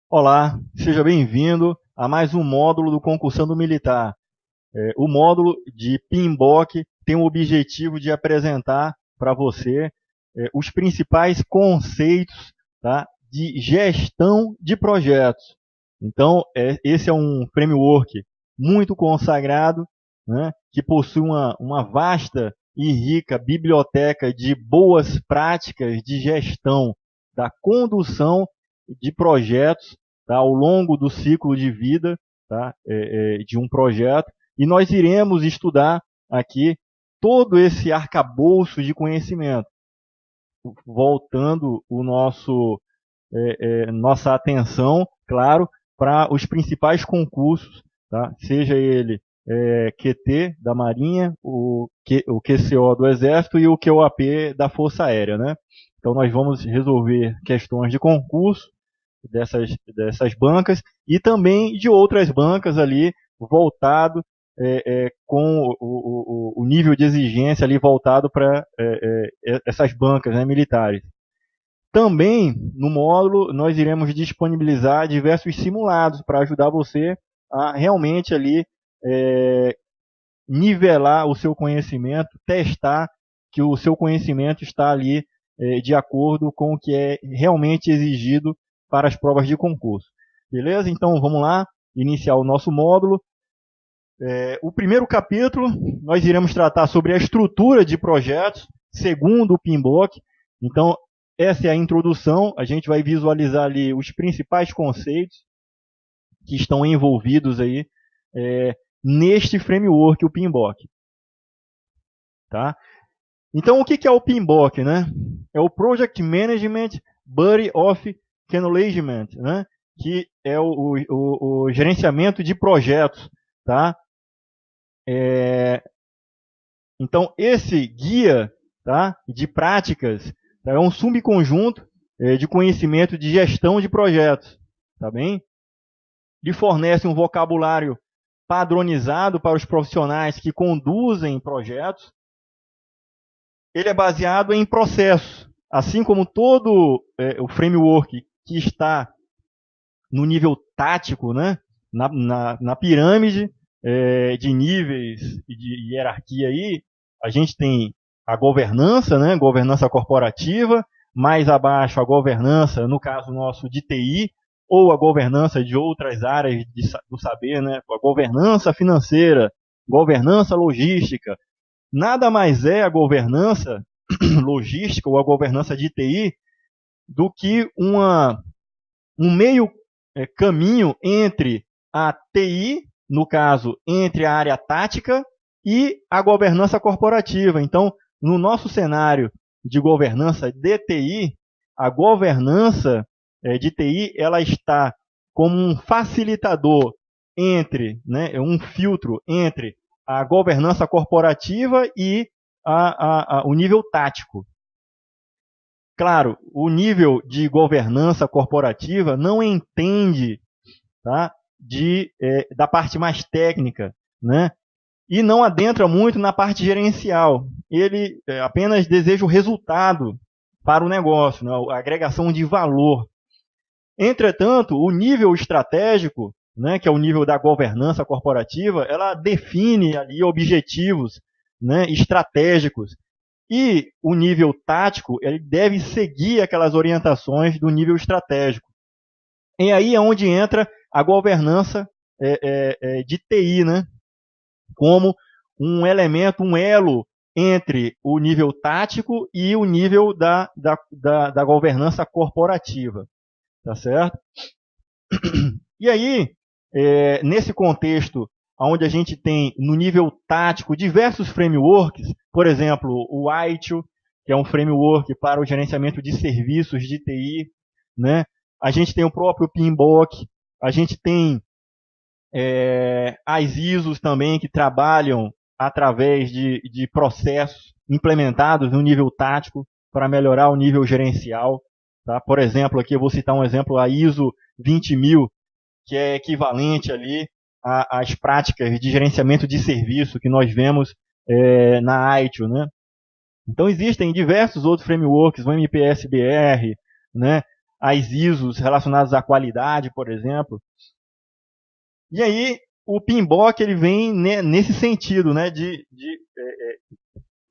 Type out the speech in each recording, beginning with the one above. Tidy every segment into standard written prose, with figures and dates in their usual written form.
Olá, seja bem-vindo a mais um módulo do Concursando Militar. O módulo de PMBOK tem o objetivo de apresentar para você os principais conceitos, tá, de gestão de projetos. Então, esse é um framework muito consagrado, né, que possui uma vasta e rica biblioteca de boas práticas de gestão da condução de projetos, tá, ao longo do ciclo de vida, tá, de um projeto. E nós iremos estudar aqui todo esse arcabouço de conhecimento, voltando nossa atenção, claro, para os principais concursos, tá? Seja ele QT da Marinha, o QCO do Exército e o QOAP da Força Aérea, né? Então nós vamos resolver questões de concurso dessas bancas e também de outras bancas ali voltado com o nível de exigência ali voltado para essas bancas, né, militares. Também, no módulo, nós iremos disponibilizar diversos simulados para ajudar você a realmente ali nivelar o seu conhecimento, testar que o seu conhecimento está ali de acordo com o que é realmente exigido para as provas de concurso. Beleza? Então, vamos lá, iniciar o nosso módulo. O primeiro capítulo, nós iremos tratar sobre a estrutura de projetos, segundo o PMBOK. Então, essa é a introdução, a gente vai visualizar ali os principais conceitos que estão envolvidos aí neste framework, o PMBOK. Tá? Então, o que é o PMBOK, né? É o Project Management Body of Acknowledgement, né? Que é o gerenciamento de projetos. Tá? Então, esse guia, tá, de práticas é um subconjunto de conhecimento de gestão de projetos. Tá bem? Ele fornece um vocabulário padronizado para os profissionais que conduzem projetos. Ele é baseado em processos, assim como todo o framework que está no nível tático, né, na pirâmide de níveis e de hierarquia aí, a gente tem a governança, né, governança corporativa, mais abaixo a governança, no caso nosso de TI, ou a governança de outras áreas do saber, né, a governança financeira, governança logística. Nada mais é a governança logística ou a governança de TI do que um meio caminho entre a TI, no caso, entre a área tática e a governança corporativa. Então, no nosso cenário de governança de TI, a governança de TI ela está como um facilitador entre, né, um filtro entre a governança corporativa e o nível tático. Claro, o nível de governança corporativa não entende, tá, da parte mais técnica, né, e não adentra muito na parte gerencial. Ele apenas deseja o resultado para o negócio, né, a agregação de valor. Entretanto, o nível estratégico, né, que é o nível da governança corporativa, ela define ali objetivos, né, estratégicos. E o nível tático, ele deve seguir aquelas orientações do nível estratégico. E aí é onde entra a governança de TI, né, como um elemento, um elo entre o nível tático e o nível da governança corporativa. Tá certo? E aí, nesse contexto, onde a gente tem, no nível tático, diversos frameworks, por exemplo, o ITIL, que é um framework para o gerenciamento de serviços de TI, né? A gente tem o próprio PMBOK, a gente tem as ISOs também, que trabalham através de processos implementados no nível tático para melhorar o nível gerencial. Tá? Por exemplo, aqui eu vou citar um exemplo, a ISO 20000, que é equivalente ali às práticas de gerenciamento de serviço que nós vemos na ITIL, né? Então existem diversos outros frameworks, o MPSBR, né? as ISOs relacionadas à qualidade, por exemplo. E aí, o PMBOK ele vem nesse sentido, né, de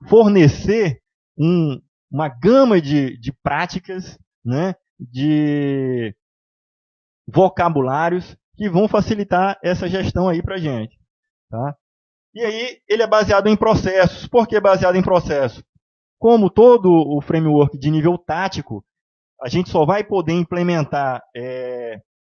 fornecer uma gama de práticas, né, de vocabulários que vão facilitar essa gestão aí para a gente. Tá? E aí, ele é baseado em processos. Por que baseado em processos? Como todo o framework de nível tático, a gente só vai poder implementar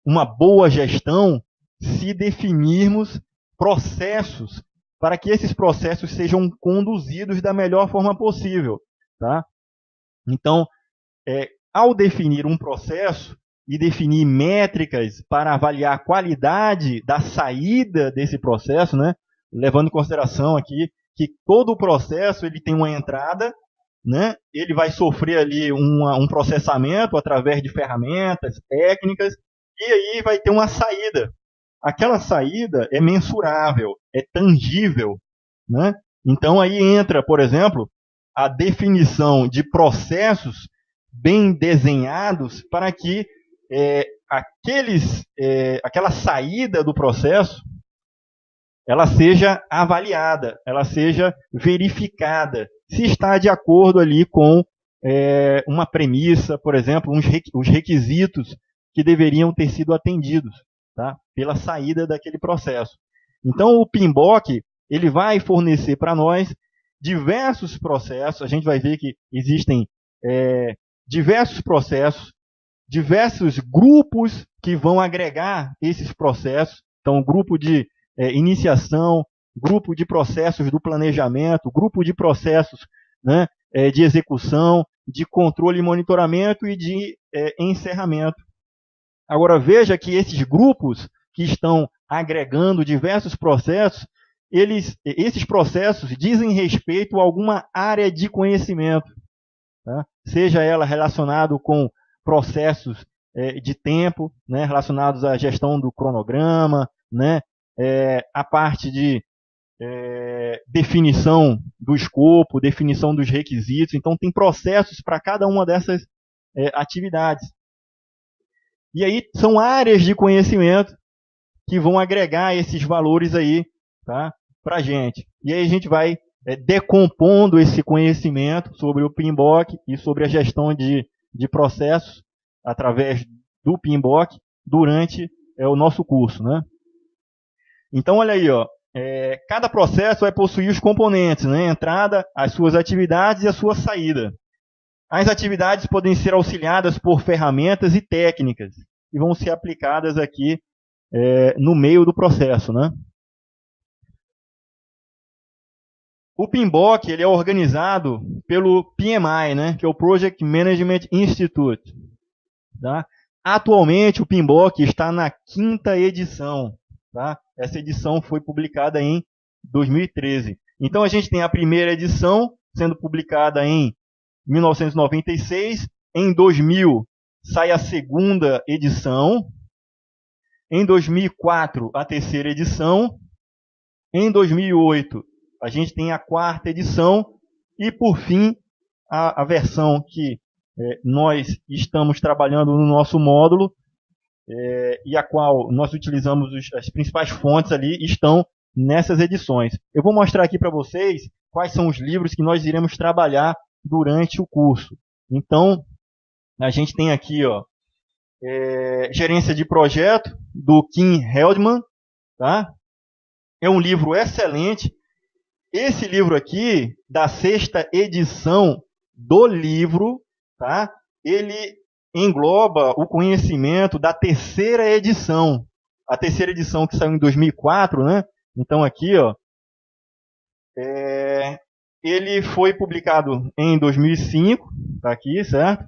uma boa gestão se definirmos processos para que esses processos sejam conduzidos da melhor forma possível. Tá? Então, ao definir um processo e definir métricas para avaliar a qualidade da saída desse processo, né, levando em consideração aqui que todo o processo ele tem uma entrada, né, ele vai sofrer ali um processamento através de ferramentas, técnicas, e aí vai ter uma saída. Aquela saída é mensurável, é tangível. Né? Então aí entra, por exemplo, a definição de processos bem desenhados para que aquela saída do processo ela seja avaliada, ela seja verificada, se está de acordo ali com uma premissa, por exemplo, os requisitos que deveriam ter sido atendidos, tá? Pela saída daquele processo. Então, o PMBOK ele vai fornecer para nós diversos processos, a gente vai ver que existem diversos processos, diversos grupos que vão agregar esses processos. Então, grupo de iniciação, grupo de processos do planejamento, grupo de processos, né, de execução, de controle e monitoramento e de encerramento. Agora, veja que esses grupos que estão agregando diversos processos, esses processos dizem respeito a alguma área de conhecimento, tá? Seja ela relacionado com processos de tempo, né, relacionados à gestão do cronograma, né, a parte de definição do escopo, definição dos requisitos. Então, tem processos para cada uma dessas atividades. E aí, são áreas de conhecimento que vão agregar esses valores aí, tá, para a gente. E aí a gente vai decompondo esse conhecimento sobre o PMBOK e sobre a gestão de processos através do PMBOK durante o nosso curso, né? Então, olha aí, ó, cada processo vai possuir os componentes, né? A entrada, as suas atividades e a sua saída. As atividades podem ser auxiliadas por ferramentas e técnicas que vão ser aplicadas aqui no meio do processo, né? O PMBOK ele é organizado pelo PMI, né? Que é o Project Management Institute. Tá? Atualmente, o PMBOK está na 5ª edição. Tá? Essa edição foi publicada em 2013. Então, a gente tem a primeira edição sendo publicada em 1996. Em 2000, sai a 2ª edição. Em 2004, a 3ª edição. Em 2008, a gente tem a 4ª edição. E, por fim, a versão que nós estamos trabalhando no nosso módulo, e a qual nós utilizamos as principais fontes ali, estão nessas edições. Eu vou mostrar aqui para vocês quais são os livros que nós iremos trabalhar durante o curso. Então, a gente tem aqui, ó, Gerência de Projeto, do Kim Heldman. Tá? É um livro excelente. Esse livro aqui, da 6ª edição do livro, tá? Ele engloba o conhecimento da 3ª edição. A 3ª edição que saiu em 2004, né? Então aqui, ó, ele foi publicado em 2005, tá aqui, certo?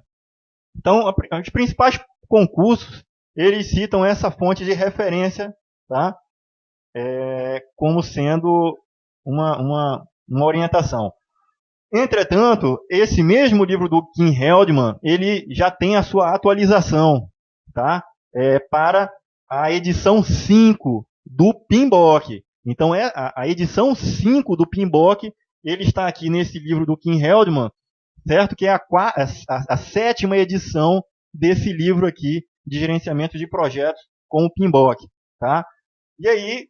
Então, os principais concursos, eles citam essa fonte de referência, tá? Como sendo uma orientação. Entretanto, esse mesmo livro do Kim Heldman, ele já tem a sua atualização, tá? Para a edição 5 do PMBOK. Então, a edição 5 do PMBOK, ele está aqui nesse livro do Kim Heldman, certo? Que é a 7ª edição desse livro aqui de gerenciamento de projetos com o PMBOK. Tá? E aí,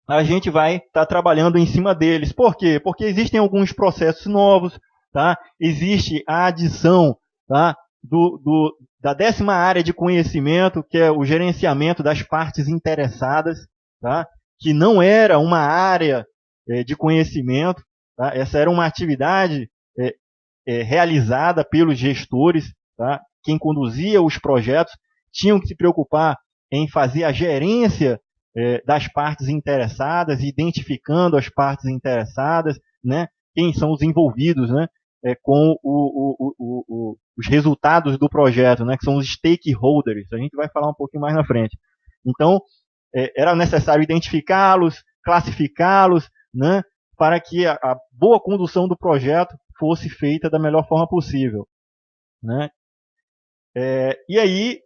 a gente vai estar trabalhando em cima deles. Por quê? Porque existem alguns processos novos, tá? Existe a adição, tá? Da 10ª área de conhecimento, que é o gerenciamento das partes interessadas, tá? Que não era uma área de conhecimento, tá? Essa era uma atividade realizada pelos gestores, tá? Quem conduzia os projetos tinham que se preocupar em fazer a gerência das partes interessadas, identificando as partes interessadas, né? Quem são os envolvidos, né? Com os resultados do projeto, né? Que são os stakeholders. A gente vai falar um pouquinho mais na frente. Então, era necessário identificá-los, classificá-los, né? Para que a boa condução do projeto fosse feita da melhor forma possível, né? E aí,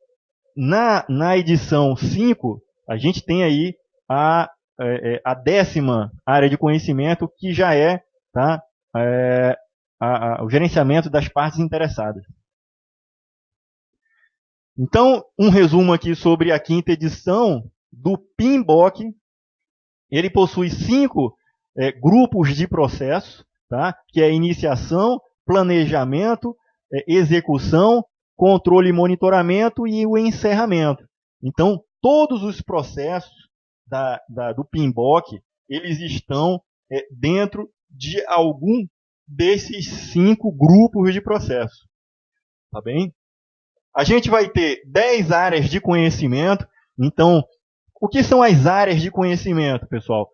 na edição 5, a gente tem aí a 10ª área de conhecimento, que já é, tá, o gerenciamento das partes interessadas. Então, um resumo aqui sobre a 5ª edição do PMBOK. Ele possui 5 grupos de processos, tá, que é iniciação, planejamento, execução, controle e monitoramento e o encerramento. Então, todos os processos do PMBOK, eles estão dentro de algum desses 5 grupos de processos. Tá bem? A gente vai ter 10 áreas de conhecimento. Então, o que são as áreas de conhecimento, pessoal?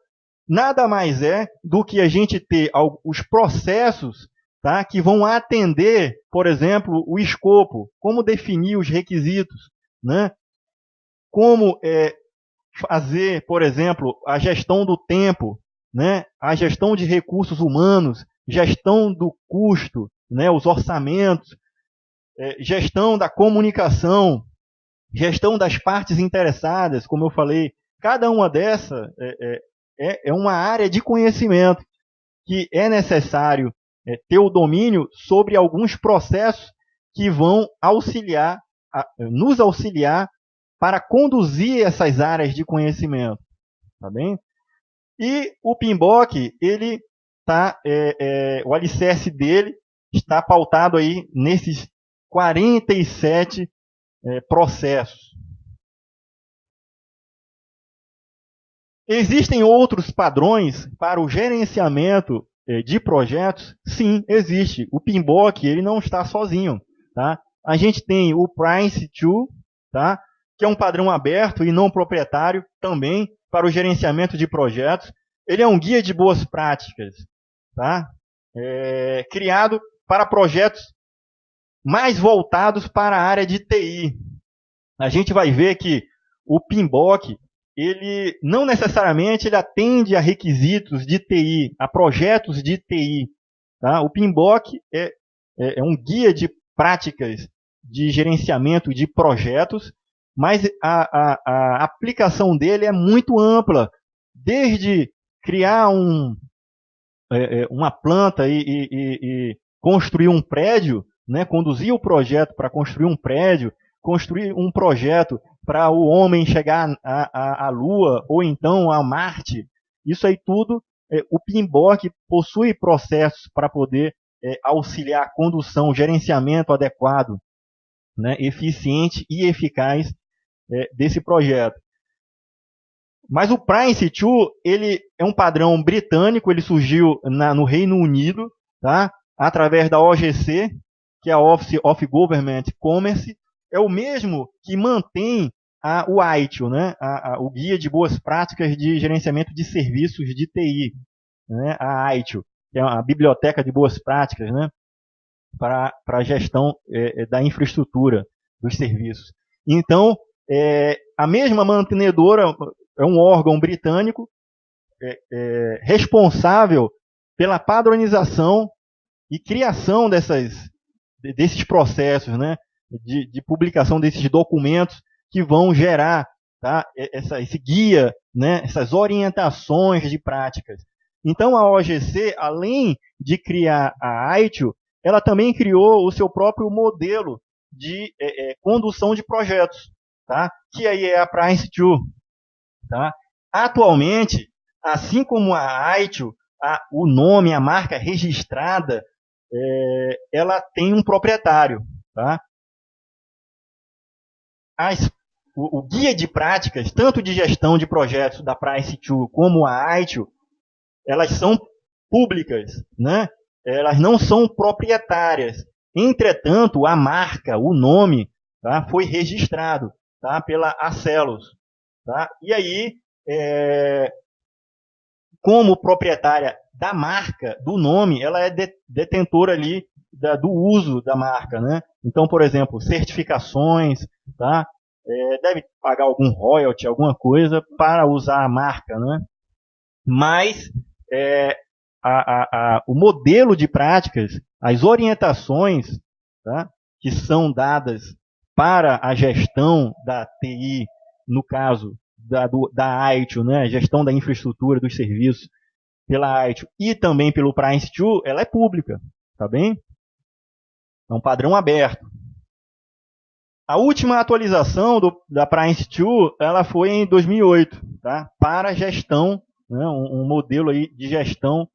Nada mais é do que a gente ter os processos, tá, que vão atender, por exemplo, o escopo, como definir os requisitos, né? Como fazer, por exemplo, a gestão do tempo, né? A gestão de recursos humanos, gestão do custo, né? Os orçamentos, gestão da comunicação, gestão das partes interessadas, como eu falei. Cada uma dessas é uma área de conhecimento que é necessário ter o domínio sobre alguns processos que vão nos auxiliar para conduzir essas áreas de conhecimento. Tá bem? E o PMBOK, ele o alicerce dele está pautado aí nesses 47 processos. Existem outros padrões para o gerenciamento de projetos? Sim, existe. O PMBOK, ele não está sozinho. Tá? A gente tem o Prince2, tá? Que é um padrão aberto e não proprietário também para o gerenciamento de projetos. Ele é um guia de boas práticas, tá? Criado para projetos mais voltados para a área de TI. A gente vai ver que o PMBOK, ele não necessariamente ele atende a requisitos de TI, a projetos de TI. Tá? O PMBOK é um guia de práticas de gerenciamento de projetos, mas a aplicação dele é muito ampla, desde criar uma planta e construir um prédio, né? Conduzir o projeto para construir um prédio, construir um projeto para o homem chegar à Lua ou então a Marte. Isso aí tudo, o PMBOK possui processos para poder auxiliar a condução, o gerenciamento adequado, né? Eficiente e eficaz desse projeto. Mas o Prince2, ele é um padrão britânico, ele surgiu no Reino Unido, tá? Através da OGC, que é a Office of Government Commerce, é o mesmo que mantém o ITIL, né? O Guia de Boas Práticas de Gerenciamento de Serviços de TI, né? A ITIL, que é a Biblioteca de Boas Práticas, né? Para a gestão da infraestrutura dos serviços. Então, a mesma mantenedora é um órgão britânico responsável pela padronização e criação desses processos, né? De publicação desses documentos que vão gerar, tá? Esse guia, né? Essas orientações de práticas. Então, a OGC, além de criar a ITIL, ela também criou o seu próprio modelo de condução de projetos, tá? Que aí é a Prince2. Tá? Atualmente, assim como a AITIO, o nome, a marca registrada, ela tem um proprietário. Tá? O guia de práticas, tanto de gestão de projetos da Prince2 como a AITIO, elas são públicas, né? Elas não são proprietárias. Entretanto, a marca, o nome, tá, foi registrado, tá, pela Acelos. Tá? E aí, como proprietária da marca, do nome, ela é detentora ali do uso da marca. Né? Então, por exemplo, certificações, tá? Deve pagar algum royalty, alguma coisa para usar a marca. Né? Mas o modelo de práticas, as orientações, tá, que são dadas para a gestão da TI, no caso da AITIO, né, a gestão da infraestrutura dos serviços pela AITIO e também pelo Prince2, ela é pública, tá bem? É um padrão aberto. A última atualização da Prince2, ela foi em 2008, tá? Para gestão, né, um modelo aí de gestão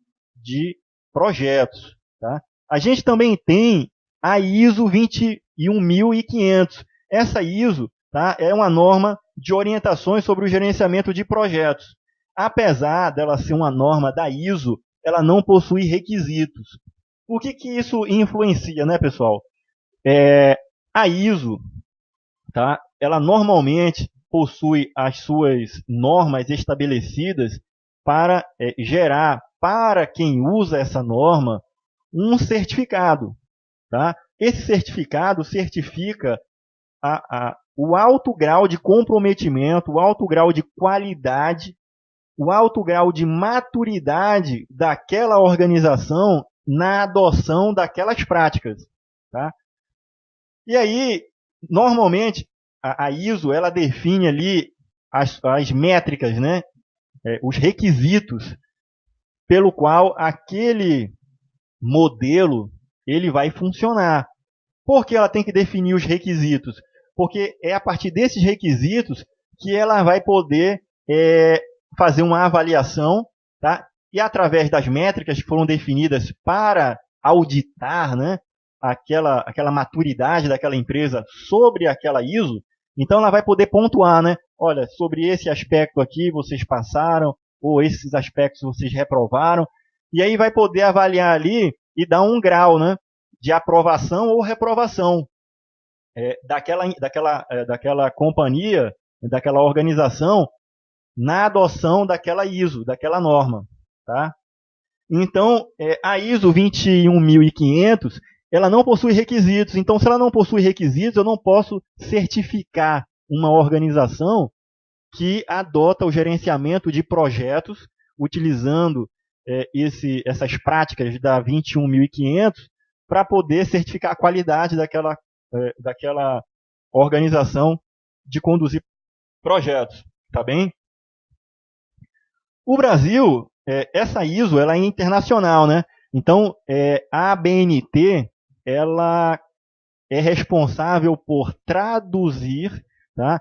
de projetos. Tá? A gente também tem a ISO 21500. Essa ISO, tá, é uma norma de orientações sobre o gerenciamento de projetos. Apesar dela ser uma norma da ISO, ela não possui requisitos. O que isso influencia, né, pessoal? A ISO, tá, ela normalmente possui as suas normas estabelecidas para gerar, para quem usa essa norma, um certificado. Tá? Esse certificado certifica o alto grau de comprometimento, o alto grau de qualidade, o alto grau de maturidade daquela organização na adoção daquelas práticas. Tá? E aí, normalmente, a ISO ela define ali as métricas, né? Os requisitos pelo qual aquele modelo ele vai funcionar. Por que ela tem que definir os requisitos? Porque é a partir desses requisitos que ela vai poder fazer uma avaliação, tá? E através das métricas que foram definidas para auditar, né, aquela maturidade daquela empresa sobre aquela ISO, então ela vai poder pontuar, né? Olha, sobre esse aspecto aqui vocês passaram, ou esses aspectos vocês reprovaram, e aí vai poder avaliar ali e dar um grau, né, de aprovação ou reprovação daquela companhia, daquela organização, na adoção daquela ISO, daquela norma. Tá? Então, a ISO 21500, ela não possui requisitos. Então, se ela não possui requisitos, eu não posso certificar uma organização que adota o gerenciamento de projetos utilizando essas práticas da 21500 para poder certificar a qualidade daquela organização de conduzir projetos. Tá bem? O Brasil, essa ISO ela é internacional, né? Então, a ABNT ela é responsável por traduzir, tá,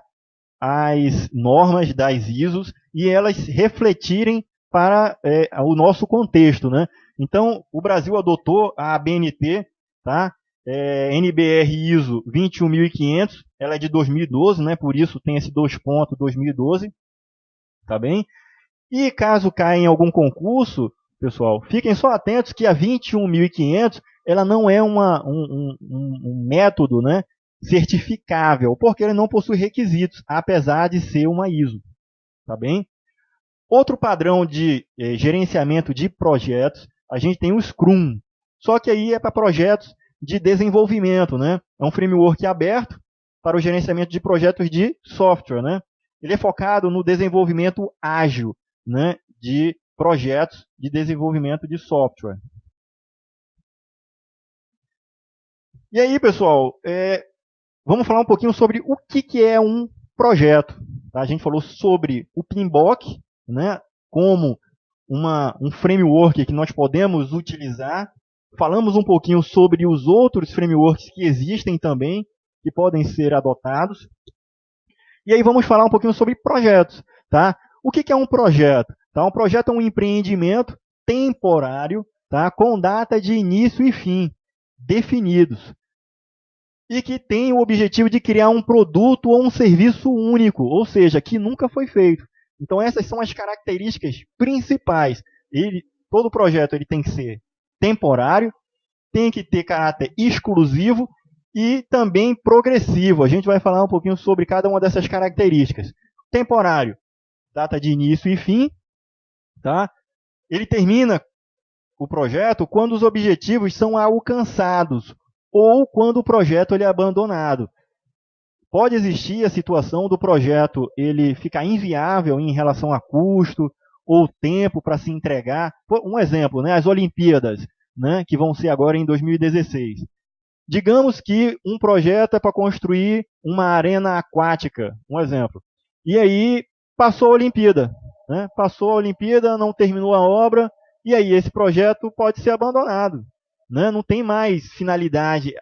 as normas das ISOs e elas refletirem para o nosso contexto, né? Então, o Brasil adotou a ABNT, tá? NBR ISO 21500, ela é de 2012, né? Por isso tem esse 2.2012, tá bem? E caso caia em algum concurso, pessoal, fiquem só atentos que a 21500 ela não é um método, né, certificável, porque ele não possui requisitos, apesar de ser uma ISO. Tá bem? Outro padrão de gerenciamento de projetos, a gente tem o Scrum. Só que aí é para projetos de desenvolvimento. Né? É um framework aberto para o gerenciamento de projetos de software. Né? Ele é focado no desenvolvimento ágil, né, de projetos de desenvolvimento de software. E aí, pessoal, vamos falar um pouquinho sobre o que é um projeto. Tá? A gente falou sobre o PMBOK, né, como um framework que nós podemos utilizar. Falamos um pouquinho sobre os outros frameworks que existem também que podem ser adotados. E aí vamos falar um pouquinho sobre projetos. Tá? O que é um projeto? Tá? Um projeto é um empreendimento temporário, tá? Com data de início e fim definidos. E que tem o objetivo de criar um produto ou um serviço único, ou seja, que nunca foi feito. Então essas são as características principais. Todo projeto ele tem que ser temporário, tem que ter caráter exclusivo e também progressivo. A gente vai falar um pouquinho sobre cada uma dessas características. Temporário, data de início e fim. Tá? Ele termina o projeto quando os objetivos são alcançados ou quando o projeto ele é abandonado. Pode existir a situação do projeto ele ficar inviável em relação a custo ou tempo para se entregar. Um exemplo, né, as Olimpíadas, né, que vão ser agora em 2016. Digamos que um projeto é para construir uma arena aquática, um exemplo. E aí passou a Olimpíada. Né? Passou a Olimpíada, não terminou a obra, e aí esse projeto pode ser abandonado. Né? Não tem mais finalidade,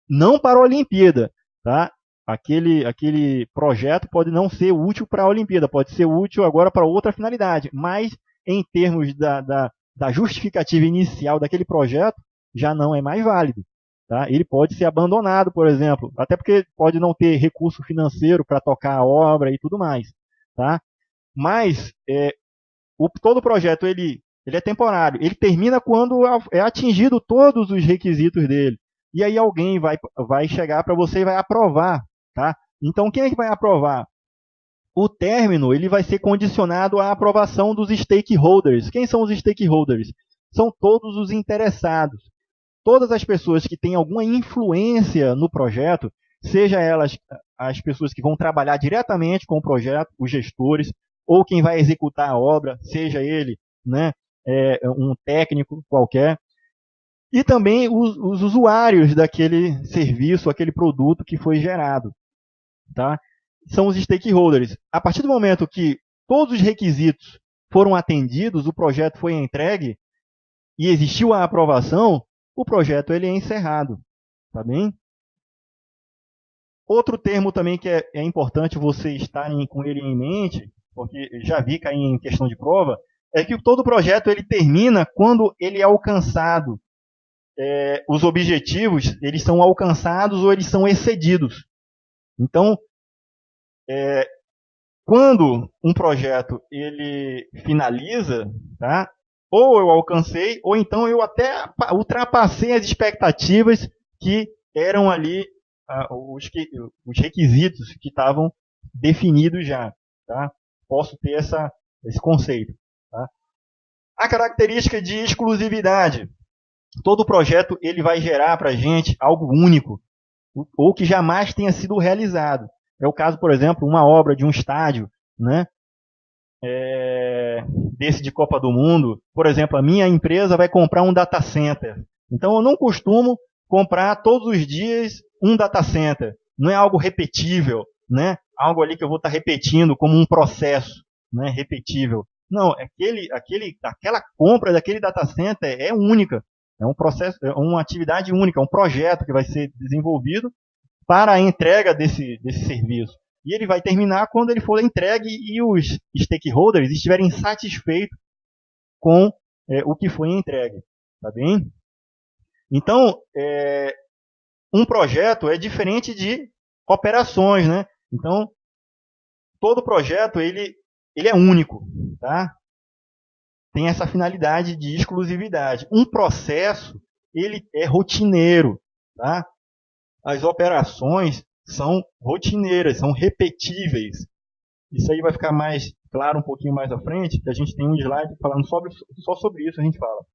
não para a Olimpíada. Tá? Aquele projeto pode não ser útil para a Olimpíada, pode ser útil agora para outra finalidade, mas em termos da justificativa inicial daquele projeto, já não é mais válido. Tá? Ele pode ser abandonado, por exemplo, até porque pode não ter recurso financeiro para tocar a obra e tudo mais. Tá? Mas todo projeto ele é temporário, ele termina quando é atingido todos os requisitos dele. E aí alguém vai chegar para você e vai aprovar. Tá? Então quem é que vai aprovar? O término ele vai ser condicionado à aprovação dos stakeholders. Quem são os stakeholders? São todos os interessados. Todas as pessoas que têm alguma influência no projeto, seja elas as pessoas que vão trabalhar diretamente com o projeto, os gestores, ou quem vai executar a obra, seja ele, né, um técnico qualquer, e também os usuários daquele serviço, aquele produto que foi gerado. Tá? São os stakeholders. A partir do momento que todos os requisitos foram atendidos, o projeto foi entregue e existiu a aprovação, o projeto ele é encerrado. Tá bem? Outro termo também que é importante vocês estarem com ele em mente, porque já vi cair em questão de prova, é que todo projeto ele termina quando ele é alcançado. Os objetivos eles são alcançados ou eles são excedidos. Então, quando um projeto ele finaliza, tá? Ou eu alcancei, ou então eu até ultrapassei as expectativas que eram ali os requisitos que estavam definidos já. Tá? Posso ter esse conceito. Tá? A característica de exclusividade. Todo projeto ele vai gerar para a gente algo único, ou que jamais tenha sido realizado. É o caso, por exemplo, uma obra de um estádio, né? Desse de Copa do Mundo. Por exemplo, a minha empresa vai comprar um data center. Então, eu não costumo comprar todos os dias um data center. Não é algo repetível, né? Algo ali que eu vou estar repetindo como um processo, né? Repetível. Não, aquela compra daquele data center é única. É um processo, é uma atividade única, é um projeto que vai ser desenvolvido para a entrega desse serviço. E ele vai terminar quando ele for entregue e os stakeholders estiverem satisfeitos com o que foi entregue. Tá bem? Então, um projeto é diferente de operações, né? Então, todo projeto ele é único, tá? Tem essa finalidade de exclusividade. Um processo ele é rotineiro, tá? As operações são rotineiras, são repetíveis. Isso aí vai ficar mais claro um pouquinho mais à frente, que a gente tem um slide falando só sobre isso, a gente fala.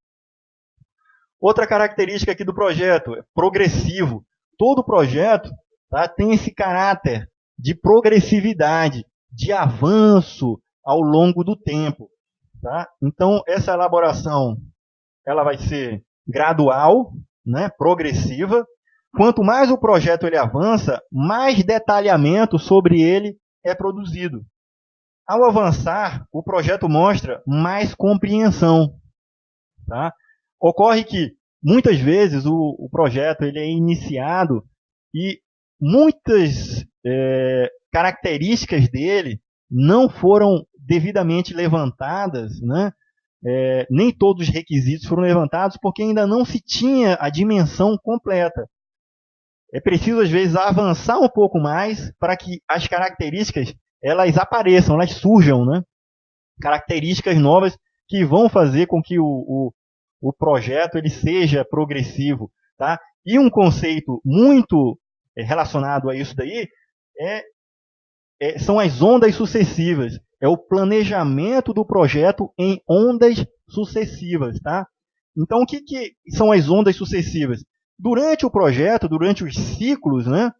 Outra característica aqui do projeto é progressivo. Todo projeto, tá, tem esse caráter de progressividade, de avanço ao longo do tempo. Tá? Então, essa elaboração ela vai ser gradual, né, progressiva. Quanto mais o projeto ele avança, mais detalhamento sobre ele é produzido. Ao avançar, o projeto mostra mais compreensão. Tá? Ocorre que, muitas vezes, o projeto ele é iniciado e muitas características dele não foram devidamente levantadas, né? Nem todos os requisitos foram levantados porque ainda não se tinha a dimensão completa. É preciso, às vezes, avançar um pouco mais para que as características elas apareçam, elas surjam, né? Características novas que vão fazer com que o projeto ele seja progressivo. Tá? E um conceito muito relacionado a isso daí são as ondas sucessivas. É o planejamento do projeto em ondas sucessivas. Tá? Então, o que são as ondas sucessivas? Durante o projeto, durante os ciclos, né,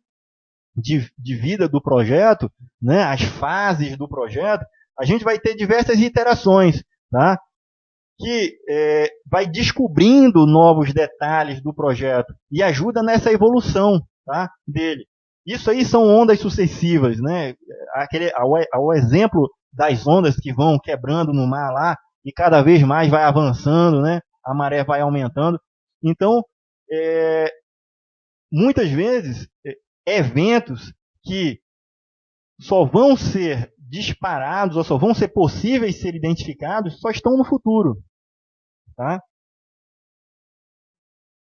de vida do projeto, né, as fases do projeto, a gente vai ter diversas iterações, tá? Que vai descobrindo novos detalhes do projeto e ajuda nessa evolução, tá, dele. Isso aí são ondas sucessivas, né? Ao exemplo das ondas que vão quebrando no mar lá e cada vez mais vai avançando, né? A maré vai aumentando. Então, muitas vezes, eventos que só vão ser disparados ou só vão ser possíveis ser identificados só estão no futuro. Tá?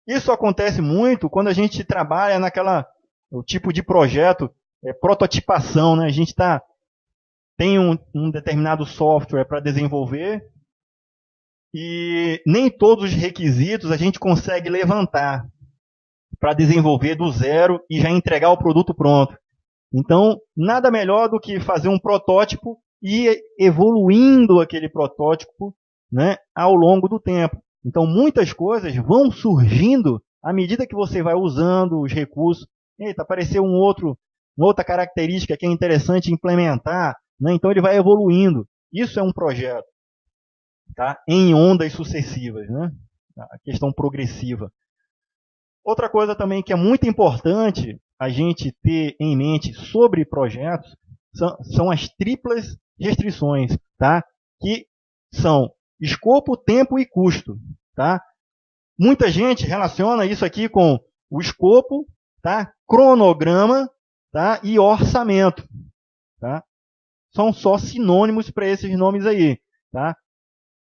Isso acontece muito quando a gente trabalha o tipo de projeto, prototipação. Né? A gente tem um determinado software para desenvolver e nem todos os requisitos a gente consegue levantar para desenvolver do zero e já entregar o produto pronto. Então, nada melhor do que fazer um protótipo e ir evoluindo aquele protótipo, né, ao longo do tempo. Então, muitas coisas vão surgindo à medida que você vai usando os recursos. Eita, apareceu uma outra característica que é interessante implementar. Né? Então, ele vai evoluindo. Isso é um projeto, tá? Em ondas sucessivas, né? A questão progressiva. Outra coisa também que é muito importante a gente ter em mente sobre projetos são as triplas restrições, tá? Que são escopo, tempo e custo. Tá? Muita gente relaciona isso aqui com o escopo, tá? Cronograma, tá? E orçamento. Tá? São só sinônimos para esses nomes aí. Tá?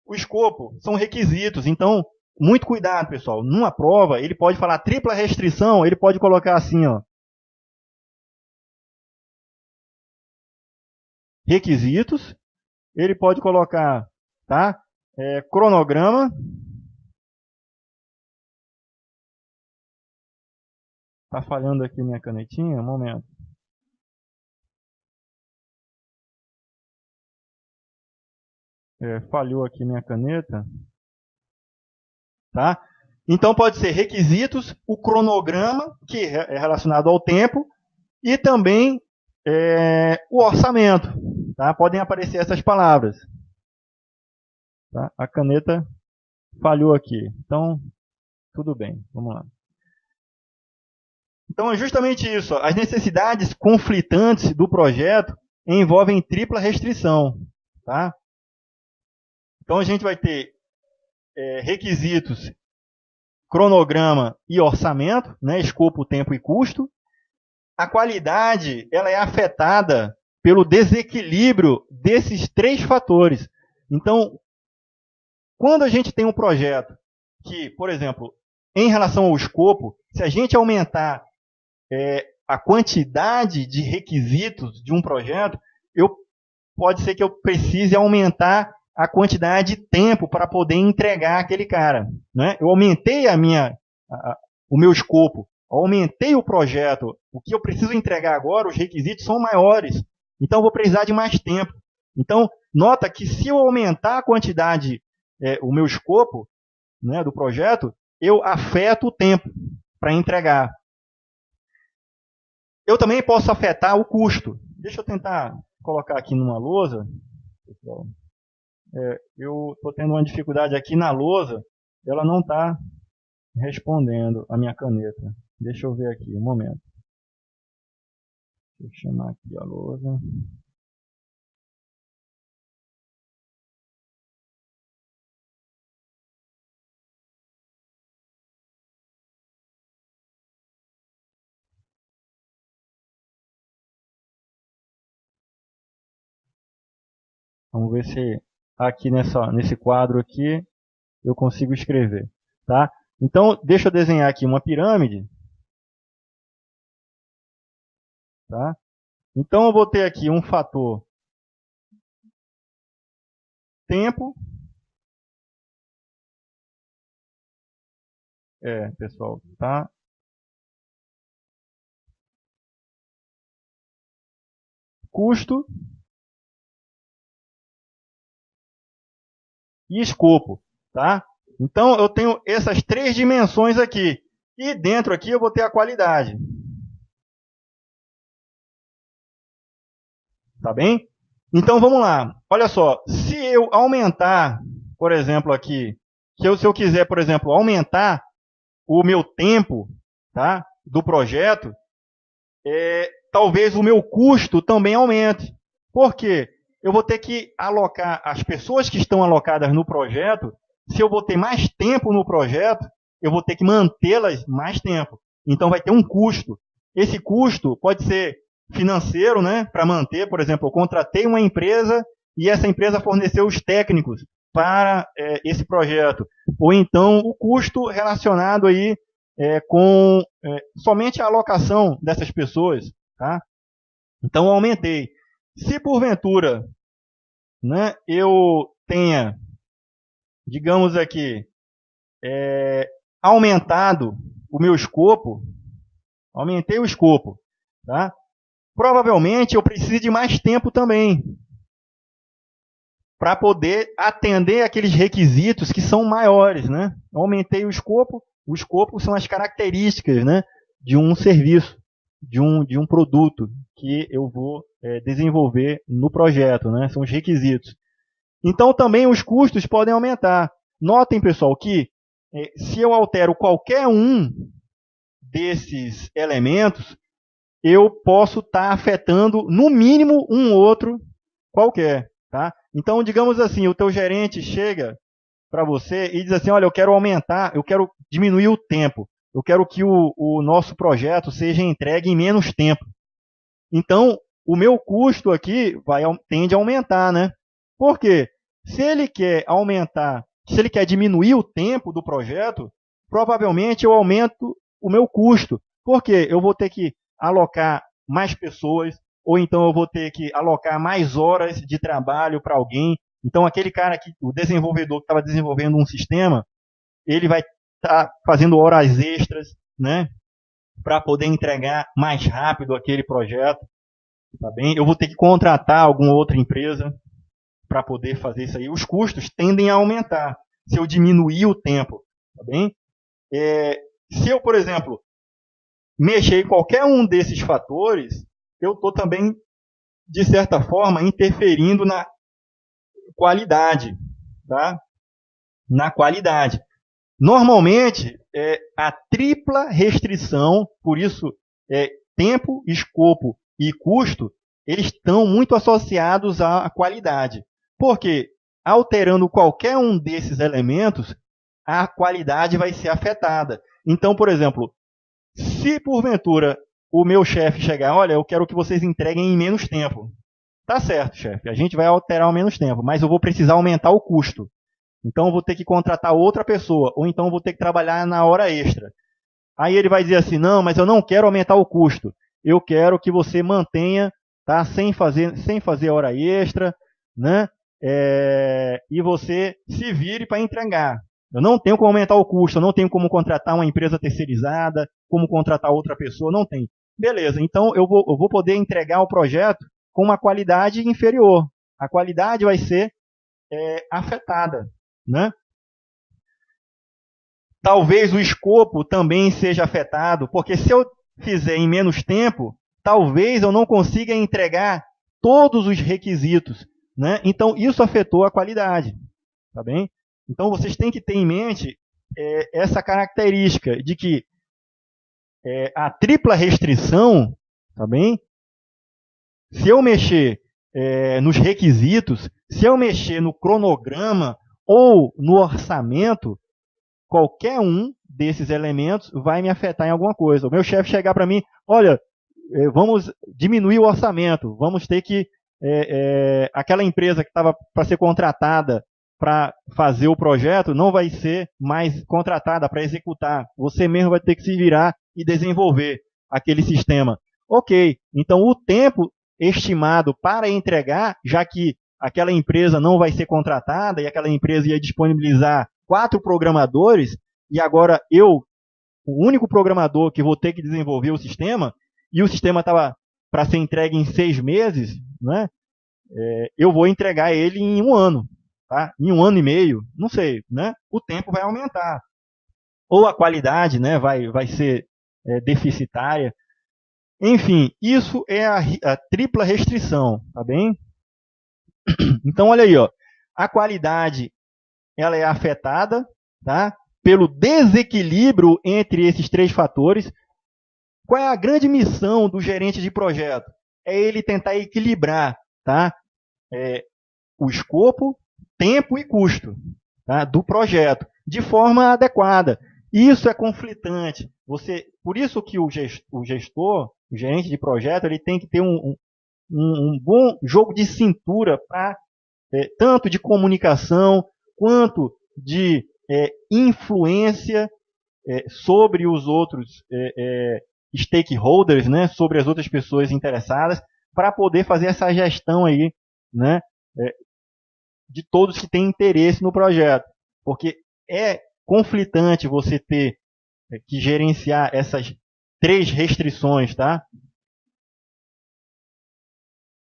O escopo são requisitos, então muito cuidado, pessoal. Numa prova, ele pode falar tripla restrição, ele pode colocar assim, ó. Requisitos, ele pode colocar, tá? Cronograma. Tá falhando aqui minha canetinha, um momento. Falhou aqui minha caneta. Tá? Então pode ser requisitos, o cronograma, que é relacionado ao tempo, e também o orçamento. Tá? Podem aparecer essas palavras. Tá? A caneta falhou aqui. Então, tudo bem. Vamos lá. Então, é justamente isso. As necessidades conflitantes do projeto envolvem tripla restrição. Tá? Então, a gente vai ter requisitos, cronograma e orçamento, né? Escopo, tempo e custo. A qualidade ela é afetada pelo desequilíbrio desses três fatores. Então, quando a gente tem um projeto que, por exemplo, em relação ao escopo, se a gente aumentar a quantidade de requisitos de um projeto, pode ser que eu precise aumentar a quantidade de tempo para poder entregar aquele cara. Né? Eu aumentei o meu escopo, aumentei o projeto. O que eu preciso entregar agora, os requisitos são maiores. Então, eu vou precisar de mais tempo. Então, nota que se eu aumentar a quantidade, o meu escopo, né, do projeto, eu afeto o tempo para entregar. Eu também posso afetar o custo. Deixa eu tentar colocar aqui numa lousa. Pessoal. Eu estou tendo uma dificuldade aqui na lousa. Ela não está respondendo a minha caneta. Deixa eu ver aqui, um momento. Deixa eu chamar aqui a lousa. Vamos ver se aqui nesse quadro aqui eu consigo escrever. Tá? Então, deixa eu desenhar aqui uma pirâmide. Tá? Então, eu vou ter aqui um fator tempo. Pessoal, tá? Custo e escopo, tá? Então, eu tenho essas três dimensões aqui. E dentro aqui eu vou ter a qualidade. Tá bem? Então, vamos lá. Olha só, se eu aumentar, por exemplo, aqui, se eu quiser, por exemplo, aumentar o meu tempo, tá, do projeto, talvez o meu custo também aumente. Por quê? Eu vou ter que alocar as pessoas que estão alocadas no projeto. Se eu vou ter mais tempo no projeto, eu vou ter que mantê-las mais tempo. Então, vai ter um custo. Esse custo pode ser financeiro, né, para manter. Por exemplo, eu contratei uma empresa e essa empresa forneceu os técnicos para esse projeto. Ou então, o custo relacionado aí com somente a alocação dessas pessoas. Tá? Então, eu aumentei. Se porventura, né, eu tenha, digamos aqui, aumentado o meu escopo, aumentei o escopo, tá? Provavelmente eu preciso de mais tempo também para poder atender aqueles requisitos que são maiores, né? Eu aumentei o escopo são as características, né, de um serviço, de um produto que eu vou desenvolver no projeto, né? São os requisitos. Então, também os custos podem aumentar. Notem, pessoal, que se eu altero qualquer um desses elementos, eu posso estar afetando, no mínimo, um outro qualquer. Tá? Então, digamos assim, o teu gerente chega para você e diz assim, olha, eu quero aumentar, eu quero diminuir o tempo. Eu quero que o nosso projeto seja entregue em menos tempo. Então, o meu custo aqui tende a aumentar, né? Por quê? Se ele quer aumentar, se ele quer diminuir o tempo do projeto, provavelmente eu aumento o meu custo. Por quê? Eu vou ter que alocar mais pessoas, ou então eu vou ter que alocar mais horas de trabalho para alguém. Então, aquele cara, o desenvolvedor que estava desenvolvendo um sistema, ele vai estar fazendo horas extras, né, para poder entregar mais rápido aquele projeto. Tá bem? Eu vou ter que contratar alguma outra empresa para poder fazer isso aí. Os custos tendem a aumentar se eu diminuir o tempo. Tá bem? Se eu, por exemplo, mexer em qualquer um desses fatores, eu estou também, de certa forma, interferindo na qualidade. Tá? Na qualidade. Normalmente, a tripla restrição, por isso, tempo, escopo e custo, eles estão muito associados à qualidade. Porque, alterando qualquer um desses elementos, a qualidade vai ser afetada. Então, por exemplo, se porventura o meu chefe chegar, olha, eu quero que vocês entreguem em menos tempo. Tá certo, chefe, a gente vai alterar o menos tempo, mas eu vou precisar aumentar o custo. Então, eu vou ter que contratar outra pessoa, ou então eu vou ter que trabalhar na hora extra. Aí ele vai dizer assim, não, mas eu não quero aumentar o custo. Eu quero que você mantenha, tá, sem fazer hora extra, né? E você se vire para entregar. Eu não tenho como aumentar o custo, eu não tenho como contratar uma empresa terceirizada, como contratar outra pessoa, não tem. Beleza, então eu vou poder entregar o projeto com uma qualidade inferior. A qualidade vai ser afetada, né? Talvez o escopo também seja afetado, porque se eu fizer em menos tempo, talvez eu não consiga entregar todos os requisitos, né? Então, isso afetou a qualidade, tá bem? Então, vocês têm que ter em mente essa característica de que a tripla restrição, tá bem? Se eu mexer nos requisitos, se eu mexer no cronograma ou no orçamento, qualquer um desses elementos vai me afetar em alguma coisa. O meu chefe chegar para mim, olha, vamos diminuir o orçamento, vamos ter que aquela empresa que estava para ser contratada para fazer o projeto não vai ser mais contratada para executar. Você mesmo vai ter que se virar e desenvolver aquele sistema. Ok, então o tempo estimado para entregar, já que aquela empresa não vai ser contratada e aquela empresa ia disponibilizar 4 programadores, e agora eu, o único programador que vou ter que desenvolver o sistema, e o sistema estava para ser entregue em 6 meses, né? Eu vou entregar ele em 1 ano, tá? Em 1 ano e meio, não sei, né? O tempo vai aumentar. Ou a qualidade, né, vai ser deficitária. Enfim, isso é a tripla restrição, tá bem? Então, olha aí, ó, a qualidade ela é afetada, tá, pelo desequilíbrio entre esses 3 fatores. Qual é a grande missão do gerente de projeto? É ele tentar equilibrar, tá, o escopo, tempo e custo, tá, do projeto de forma adequada. Isso é conflitante. Por isso que o gestor, o gerente de projeto, ele tem que ter um bom jogo de cintura para tanto de comunicação quanto de influência sobre os outros stakeholders, né, sobre as outras pessoas interessadas, para poder fazer essa gestão aí, né, de todos que têm interesse no projeto. Porque é conflitante você ter que gerenciar essas 3 restrições, tá?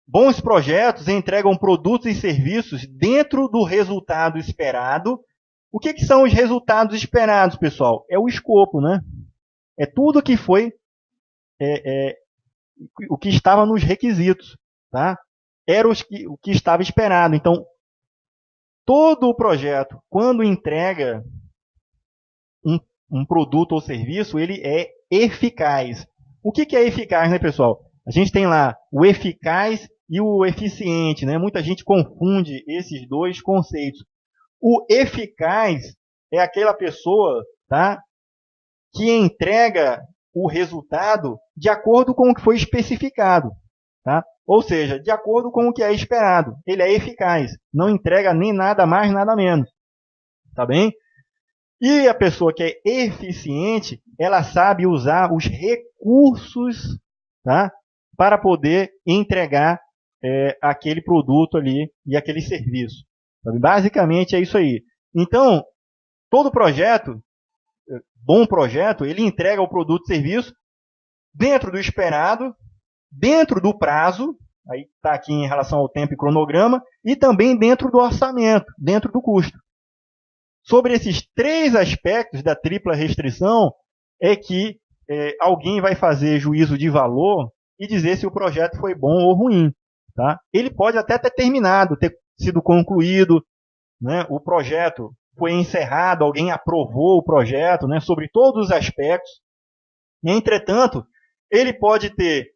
Bons projetos entregam produtos e serviços dentro do resultado esperado. O que são os resultados esperados, pessoal? É o escopo, né? É tudo que foi o que estava nos requisitos, tá? Era o que estava esperado. Então, todo o projeto, quando entrega um produto ou serviço, ele é eficaz. O que é eficaz, né, pessoal? A gente tem lá o eficaz e o eficiente, né? Muita gente confunde esses 2 conceitos. O eficaz é aquela pessoa, tá, que entrega o resultado de acordo com o que foi especificado, tá? Ou seja, de acordo com o que é esperado. Ele é eficaz, não entrega nem nada mais, nada menos. Tá bem? E a pessoa que é eficiente, ela sabe usar os recursos, tá, para poder entregar aquele produto ali e aquele serviço. Basicamente é isso aí. Então, todo projeto, bom projeto, ele entrega o produto e serviço dentro do esperado, dentro do prazo, aí está aqui em relação ao tempo e cronograma, e também dentro do orçamento, dentro do custo. Sobre esses 3 aspectos da tripla restrição é que alguém vai fazer juízo de valor e dizer se o projeto foi bom ou ruim. Tá? Ele pode até ter terminado, ter sido concluído, né? O projeto foi encerrado, alguém aprovou o projeto, né? Sobre todos os aspectos. Entretanto, ele pode ter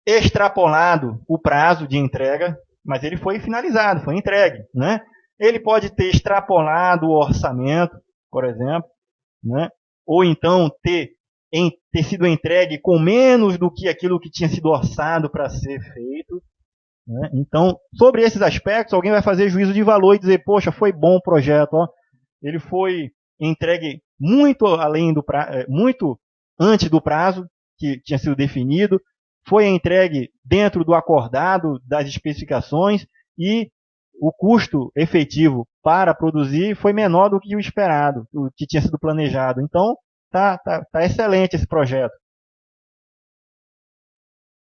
extrapolado o prazo de entrega, mas ele foi finalizado, foi entregue, né? Ele pode ter extrapolado o orçamento, por exemplo, né? Ou então ter sido entregue com menos do que aquilo que tinha sido orçado para ser feito, né? Então, sobre esses aspectos, alguém vai fazer juízo de valor e dizer, poxa, foi bom o projeto, ó, ele foi entregue muito além do muito antes do prazo que tinha sido definido, foi entregue dentro do acordado das especificações e o custo efetivo para produzir foi menor do que o esperado, o que tinha sido planejado. Então, tá excelente esse projeto.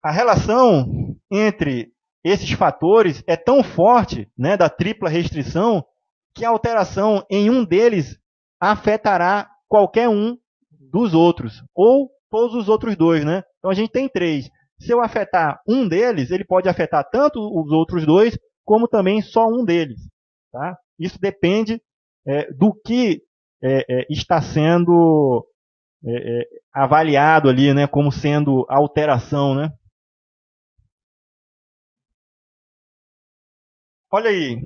A relação entre esses fatores é tão forte, né, da tripla restrição, que a alteração em um deles afetará qualquer um dos outros, ou todos os outros 2, né? Então a gente tem 3. Se eu afetar um deles, ele pode afetar tanto os outros 2, como também só um deles. Tá? Isso depende do que está sendo avaliado ali, né, como sendo alteração, né? Olha aí,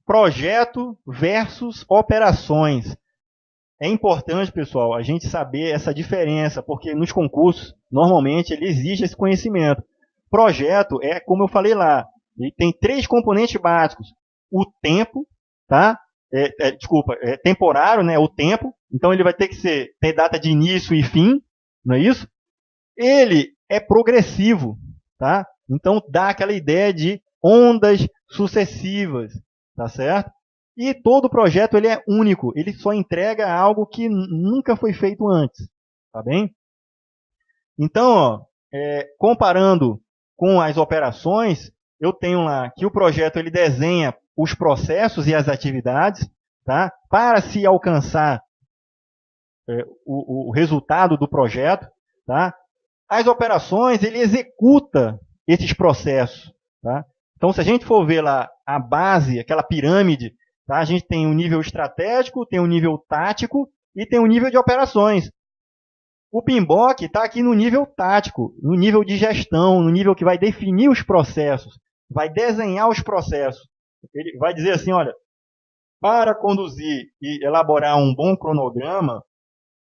projeto versus operações. É importante, pessoal, a gente saber essa diferença, porque nos concursos, normalmente, ele exige esse conhecimento. projeto é, como eu falei lá, ele tem 3 componentes básicos. O tempo, tá? Temporário, né? O tempo. Então ele vai ter que ter data de início e fim, não é isso? Ele é progressivo, tá? Então dá aquela ideia de ondas sucessivas, tá certo? E todo projeto ele é único, ele só entrega algo que nunca foi feito antes, tá bem? Então, ó, comparando com as operações, eu tenho lá que o projeto ele desenha os processos e as atividades, tá? Para se alcançar o resultado do projeto, tá? As operações ele executa esses processos, tá? Então, se a gente for ver lá a base, aquela pirâmide, tá? A gente tem um nível estratégico, tem um nível tático e tem um nível de operações. O PMBOK está aqui no nível tático, no nível de gestão, no nível que vai definir os processos, vai desenhar os processos. Ele vai dizer assim, olha, para conduzir e elaborar um bom cronograma,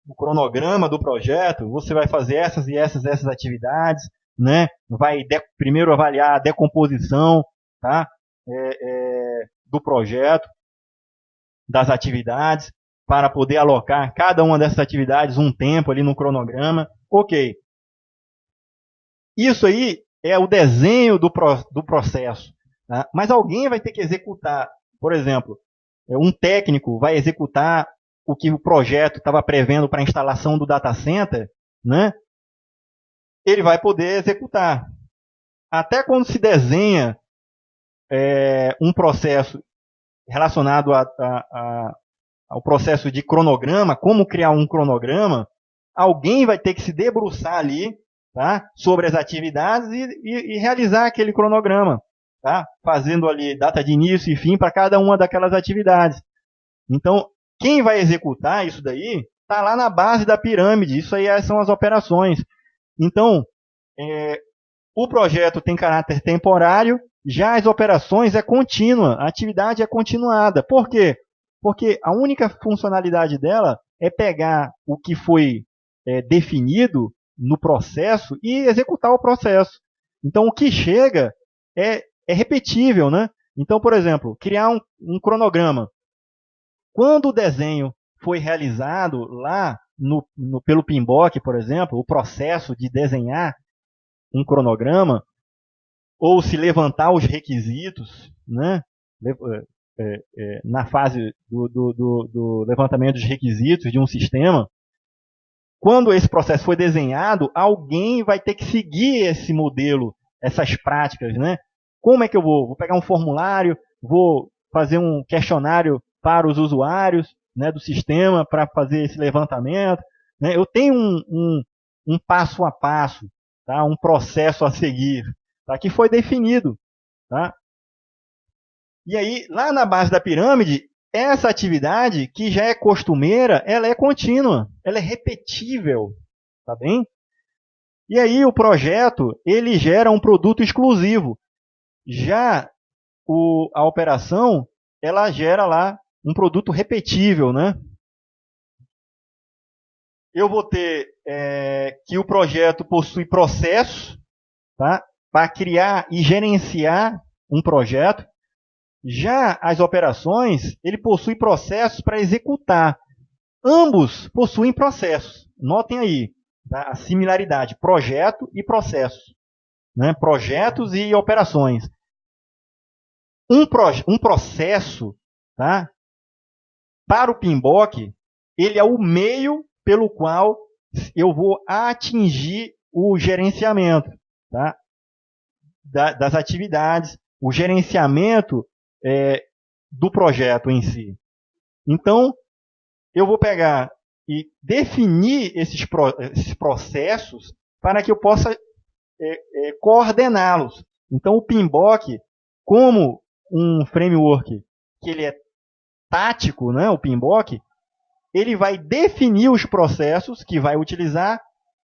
o cronograma do projeto, você vai fazer essas e essas atividades, né? Vai primeiro avaliar a decomposição, tá? Do projeto, das atividades, para poder alocar cada uma dessas atividades um tempo ali no cronograma. Ok. Isso aí é o desenho do processo. Tá? Mas alguém vai ter que executar. Por exemplo, um técnico vai executar o que o projeto estava prevendo para a instalação do data center, né? Ele vai poder executar. Até quando se desenha um processo relacionado ao processo de cronograma, como criar um cronograma, alguém vai ter que se debruçar ali, tá, sobre as atividades e realizar aquele cronograma, tá, fazendo ali data de início e fim para cada uma daquelas atividades. Então, quem vai executar isso daí está lá na base da pirâmide, isso aí são as operações. Então, o projeto tem caráter temporário, já as operações é contínua, a atividade é continuada. Por quê? Porque a única funcionalidade dela é pegar o que foi definido no processo e executar o processo. Então, o que chega é repetível, né? Então, por exemplo, criar um cronograma. Quando o desenho foi realizado lá pelo PMBOK, por exemplo, o processo de desenhar um cronograma, ou se levantar os requisitos, né? Na fase do levantamento dos requisitos de um sistema, quando esse processo foi desenhado, alguém vai ter que seguir esse modelo, essas práticas, né? Como é que eu vou? Vou pegar um formulário, vou fazer um questionário para os usuários, né, do sistema para fazer esse levantamento, né? Eu tenho um passo a passo, tá? Um processo a seguir, tá? Que foi definido, tá? E aí, lá na base da pirâmide, essa atividade, que já é costumeira, ela é contínua, ela é repetível, tá bem? E aí o projeto, ele gera um produto exclusivo. Já a operação, ela gera lá um produto repetível, né? Eu vou ter que o projeto possui processos, tá? Para criar e gerenciar um projeto. Já as operações, ele possui processos para executar. Ambos possuem processos. Notem aí, tá? A similaridade, projeto e processo, né? Projetos e operações. Um processo, tá? Para o PMBOK, ele é o meio pelo qual eu vou atingir o gerenciamento, tá? Das atividades, o gerenciamento do projeto em si. Então, eu vou pegar e definir esses processos para que eu possa coordená-los. Então, o PMBOK, como um framework que ele é tático, né, o PMBOK, ele vai definir os processos que vai utilizar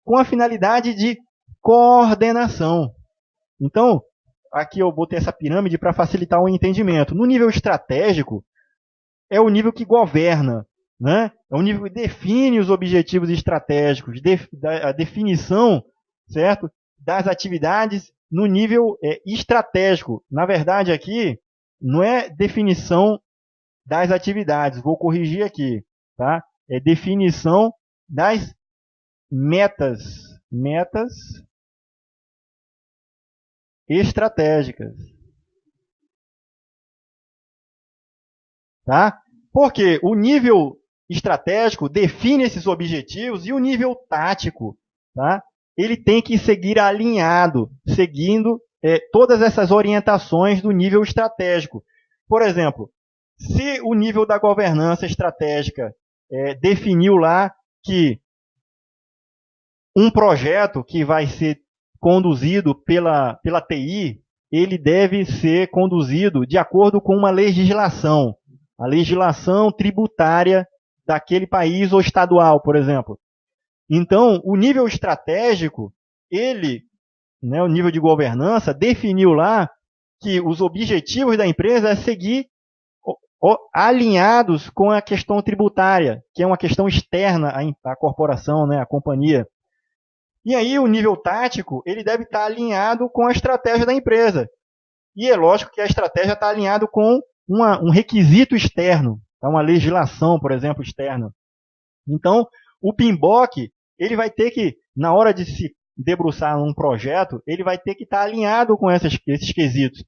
com a finalidade de coordenação. Então, aqui eu botei essa pirâmide para facilitar o entendimento. No nível estratégico, é o nível que governa, né? É o nível que define os objetivos estratégicos, a definição, certo, das atividades no nível estratégico. Na verdade, aqui não é definição das atividades, vou corrigir aqui, tá? É definição das metas estratégicas, tá? Porque o nível estratégico define esses objetivos e o nível tático, tá? Ele tem que seguir alinhado, seguindo todas essas orientações do nível estratégico. Por exemplo, se o nível da governança estratégica definiu lá que um projeto que vai ser conduzido pela TI, ele deve ser conduzido de acordo com uma legislação, a legislação tributária daquele país ou estadual, por exemplo. Então, o nível estratégico, o nível de governança, definiu lá que os objetivos da empresa é seguir alinhados com a questão tributária, que é uma questão externa à corporação, né, à companhia. E aí, o nível tático, ele deve estar alinhado com a estratégia da empresa. E é lógico que a estratégia está alinhada com um requisito externo, uma legislação, por exemplo, externa. Então, o PMBOK, ele vai ter que, na hora de se debruçar num projeto, ele vai ter que estar alinhado com esses quesitos.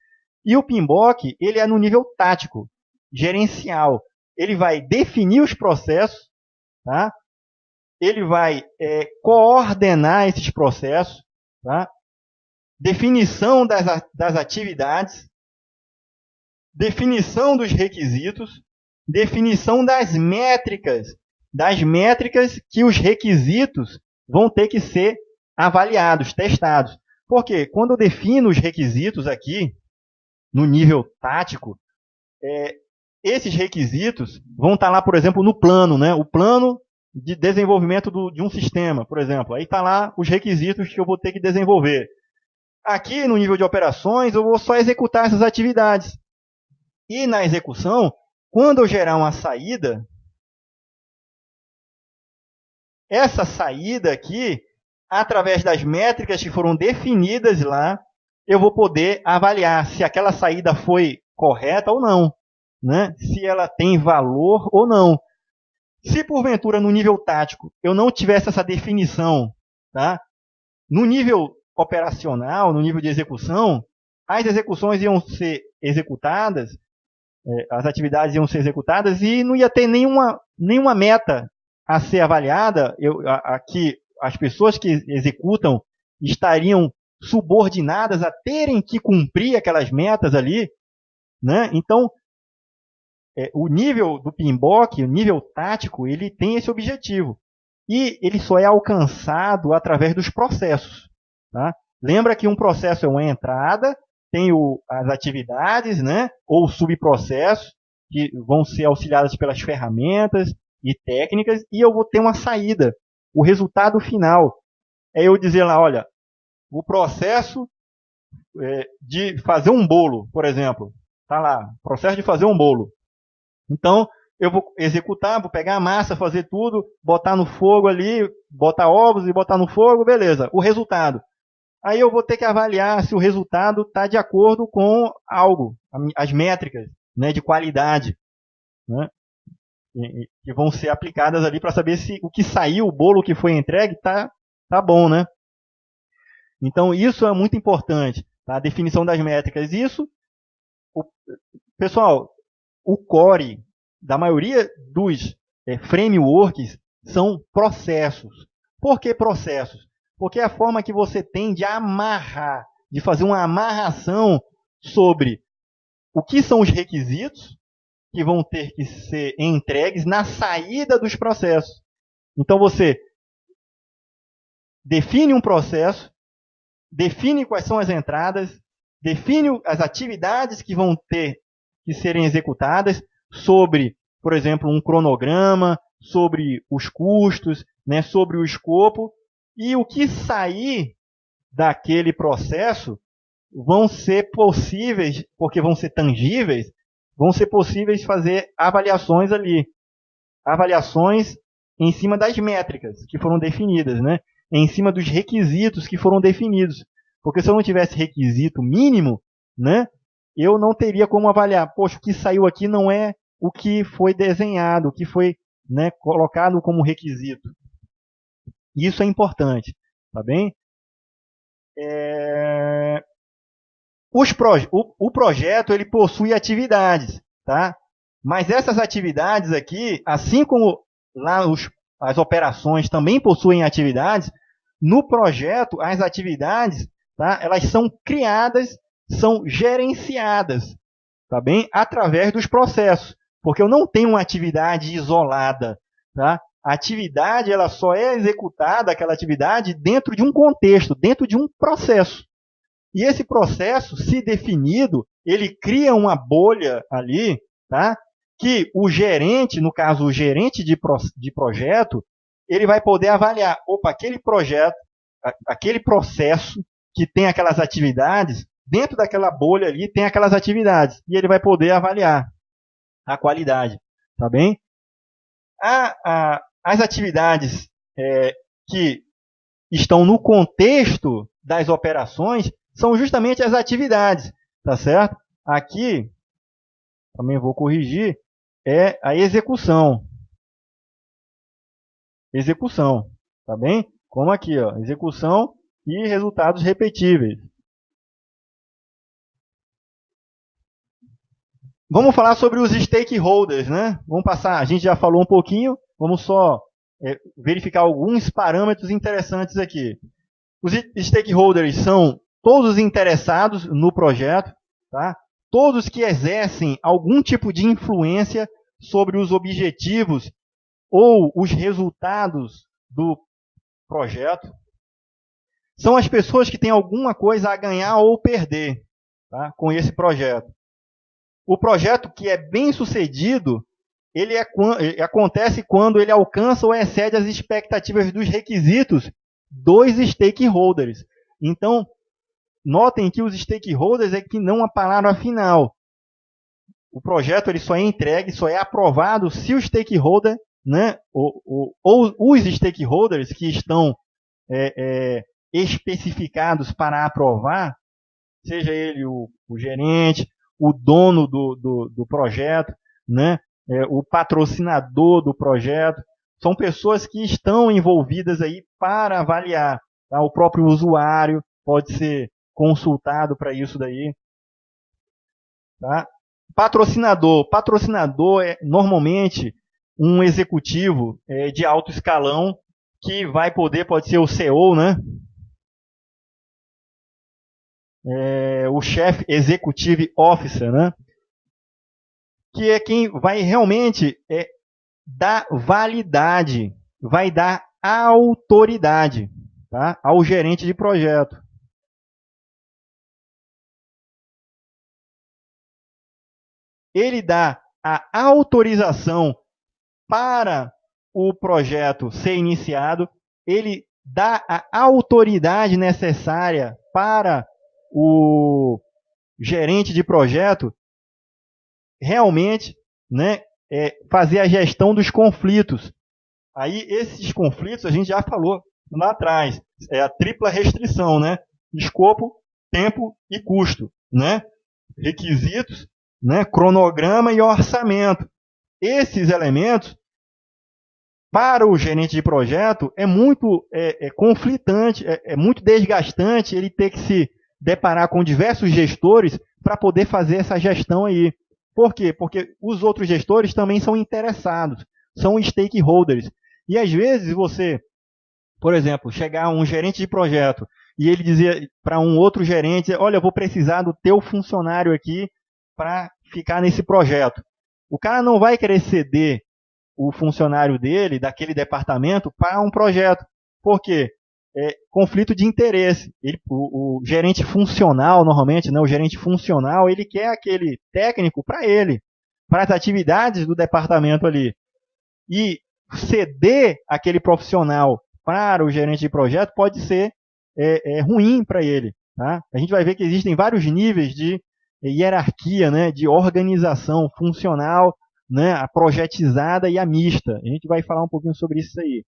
E o PMBOK, ele é no nível tático, gerencial. Ele vai definir os processos, tá? Ele vai coordenar esses processos, tá? Definição das atividades, definição dos requisitos, definição das métricas que os requisitos vão ter que ser avaliados, testados. Porque quando eu defino os requisitos aqui, no nível tático, esses requisitos vão estar lá, por exemplo, no plano, né? O plano de desenvolvimento de um sistema, por exemplo. Aí está lá os requisitos que eu vou ter que desenvolver. Aqui, no nível de operações, eu vou só executar essas atividades. E na execução, quando eu gerar uma saída, essa saída aqui, através das métricas que foram definidas lá, eu vou poder avaliar se aquela saída foi correta ou não, né? Se ela tem valor ou não. Se porventura no nível tático eu não tivesse essa definição, tá? No nível operacional, no nível de execução, as execuções iam ser executadas, as atividades iam ser executadas e não ia ter nenhuma meta a ser avaliada. Aqui as pessoas que executam estariam subordinadas a terem que cumprir aquelas metas ali, né? Então, o nível do PMBOK, o nível tático, ele tem esse objetivo. E ele só é alcançado através dos processos. Tá? Lembra que um processo é uma entrada, tem as atividades, né? Ou subprocessos, que vão ser auxiliadas pelas ferramentas e técnicas, e eu vou ter uma saída. O resultado final é eu dizer lá, olha, o processo de fazer um bolo, por exemplo. Está lá, processo de fazer um bolo. Então, eu vou executar, vou pegar a massa, fazer tudo, botar no fogo ali, botar ovos e botar no fogo, beleza. O resultado. Aí eu vou ter que avaliar se o resultado está de acordo com algo, as métricas, né, de qualidade, né, que vão ser aplicadas ali para saber se o que saiu, o bolo que foi entregue, tá bom, né? Então, isso é muito importante, tá? A definição das métricas. Pessoal, o core da maioria dos frameworks são processos. Por que processos? Porque é a forma que você tem de amarrar, de fazer uma amarração sobre o que são os requisitos que vão ter que ser entregues na saída dos processos. Então, você define um processo, define quais são as entradas, define as atividades que vão ter que serem executadas, sobre, por exemplo, um cronograma, sobre os custos, né, sobre o escopo, e o que sair daquele processo vão ser possíveis, porque vão ser tangíveis, vão ser possíveis fazer avaliações ali. Avaliações em cima das métricas que foram definidas, né? Em cima dos requisitos que foram definidos. Porque se eu não tivesse requisito mínimo, né, eu não teria como avaliar. Poxa, o que saiu aqui não é o que foi desenhado, o que foi, né, colocado como requisito. Isso é importante, tá bem? O projeto ele possui atividades, tá? Mas essas atividades aqui, assim como lá as operações também possuem atividades, no projeto as atividades, tá? Elas são criadas, são gerenciadas, tá bem? Através dos processos, porque eu não tenho uma atividade isolada, tá? A atividade ela só é executada, aquela atividade, dentro de um contexto, dentro de um processo. E esse processo, se definido, ele cria uma bolha ali, tá? Que o gerente, no caso o gerente de projeto, ele vai poder avaliar, opa, aquele projeto, aquele processo que tem aquelas atividades, dentro daquela bolha ali tem aquelas atividades, e ele vai poder avaliar a qualidade, tá bem? As atividades que estão no contexto das operações são justamente as atividades, tá certo? Aqui, também vou corrigir, é a execução. Execução, tá bem? Como aqui, ó, execução e resultados repetíveis. Vamos falar sobre os stakeholders, né? Vamos passar, a gente já falou um pouquinho, vamos só verificar alguns parâmetros interessantes aqui. Os stakeholders são todos os interessados no projeto, tá? Todos que exercem algum tipo de influência sobre os objetivos ou os resultados do projeto. São as pessoas que têm alguma coisa a ganhar ou perder, tá, com esse projeto. O projeto que é bem sucedido, ele acontece quando ele alcança ou excede as expectativas dos requisitos dos stakeholders. Então, notem que os stakeholders é que não a palavra final. O projeto ele só é entregue, só é aprovado se o stakeholder, né, ou os stakeholders que estão especificados para aprovar, seja ele o gerente, o dono do projeto, né, o patrocinador do projeto, são pessoas que estão envolvidas aí para avaliar. Tá? O próprio usuário pode ser consultado para isso daí. Tá? Patrocinador é normalmente um executivo de alto escalão que pode ser o CEO, né? O Chief Executive Officer, né? Que é quem vai realmente dar validade, vai dar autoridade, tá, ao gerente de projeto. Ele dá a autorização para o projeto ser iniciado, ele dá a autoridade necessária para o gerente de projeto realmente, né, fazer a gestão dos conflitos. Aí, esses conflitos, a gente já falou lá atrás, é a tripla restrição, né? Escopo, tempo e custo, né? Requisitos, né? Cronograma e orçamento. Esses elementos, para o gerente de projeto, é muito conflitante, é muito desgastante ele ter que se deparar com diversos gestores para poder fazer essa gestão aí. Por quê? Porque os outros gestores também são interessados, são stakeholders. E às vezes você, por exemplo, chegar um gerente de projeto e ele dizer para um outro gerente, olha, eu vou precisar do teu funcionário aqui para ficar nesse projeto. O cara não vai querer ceder o funcionário dele, daquele departamento, para um projeto. Por quê? Conflito de interesse. O gerente funcional, normalmente, né, o gerente funcional, ele quer aquele técnico para ele, para as atividades do departamento ali. E ceder aquele profissional para o gerente de projeto pode ser ruim para ele. Tá? A gente vai ver que existem vários níveis de hierarquia, né, de organização funcional, né, a projetizada e a mista. A gente vai falar um pouquinho sobre isso aí.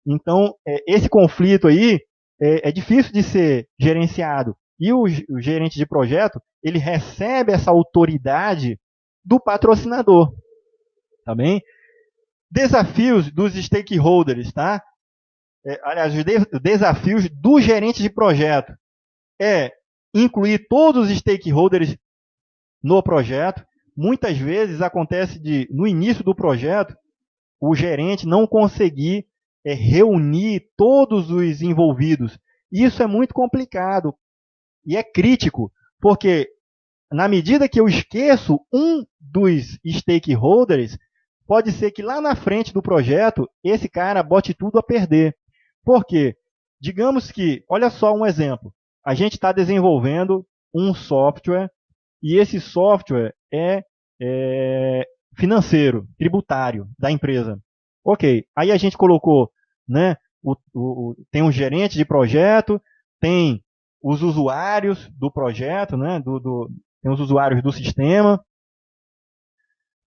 Então, esse conflito aí, é difícil de ser gerenciado. E o gerente de projeto, ele recebe essa autoridade do patrocinador. Tá bem? Desafios dos stakeholders, tá? Aliás, os desafios do gerente de projeto é incluir todos os stakeholders no projeto. Muitas vezes acontece no início do projeto, o gerente não conseguir reunir todos os envolvidos. Isso é muito complicado e é crítico, porque na medida que eu esqueço um dos stakeholders, pode ser que lá na frente do projeto, esse cara bote tudo a perder. Por quê? Digamos que, olha só um exemplo, a gente está desenvolvendo um software e esse software é financeiro, tributário da empresa. Ok, aí a gente colocou, né, tem um gerente de projeto, tem os usuários do projeto, né, tem os usuários do sistema,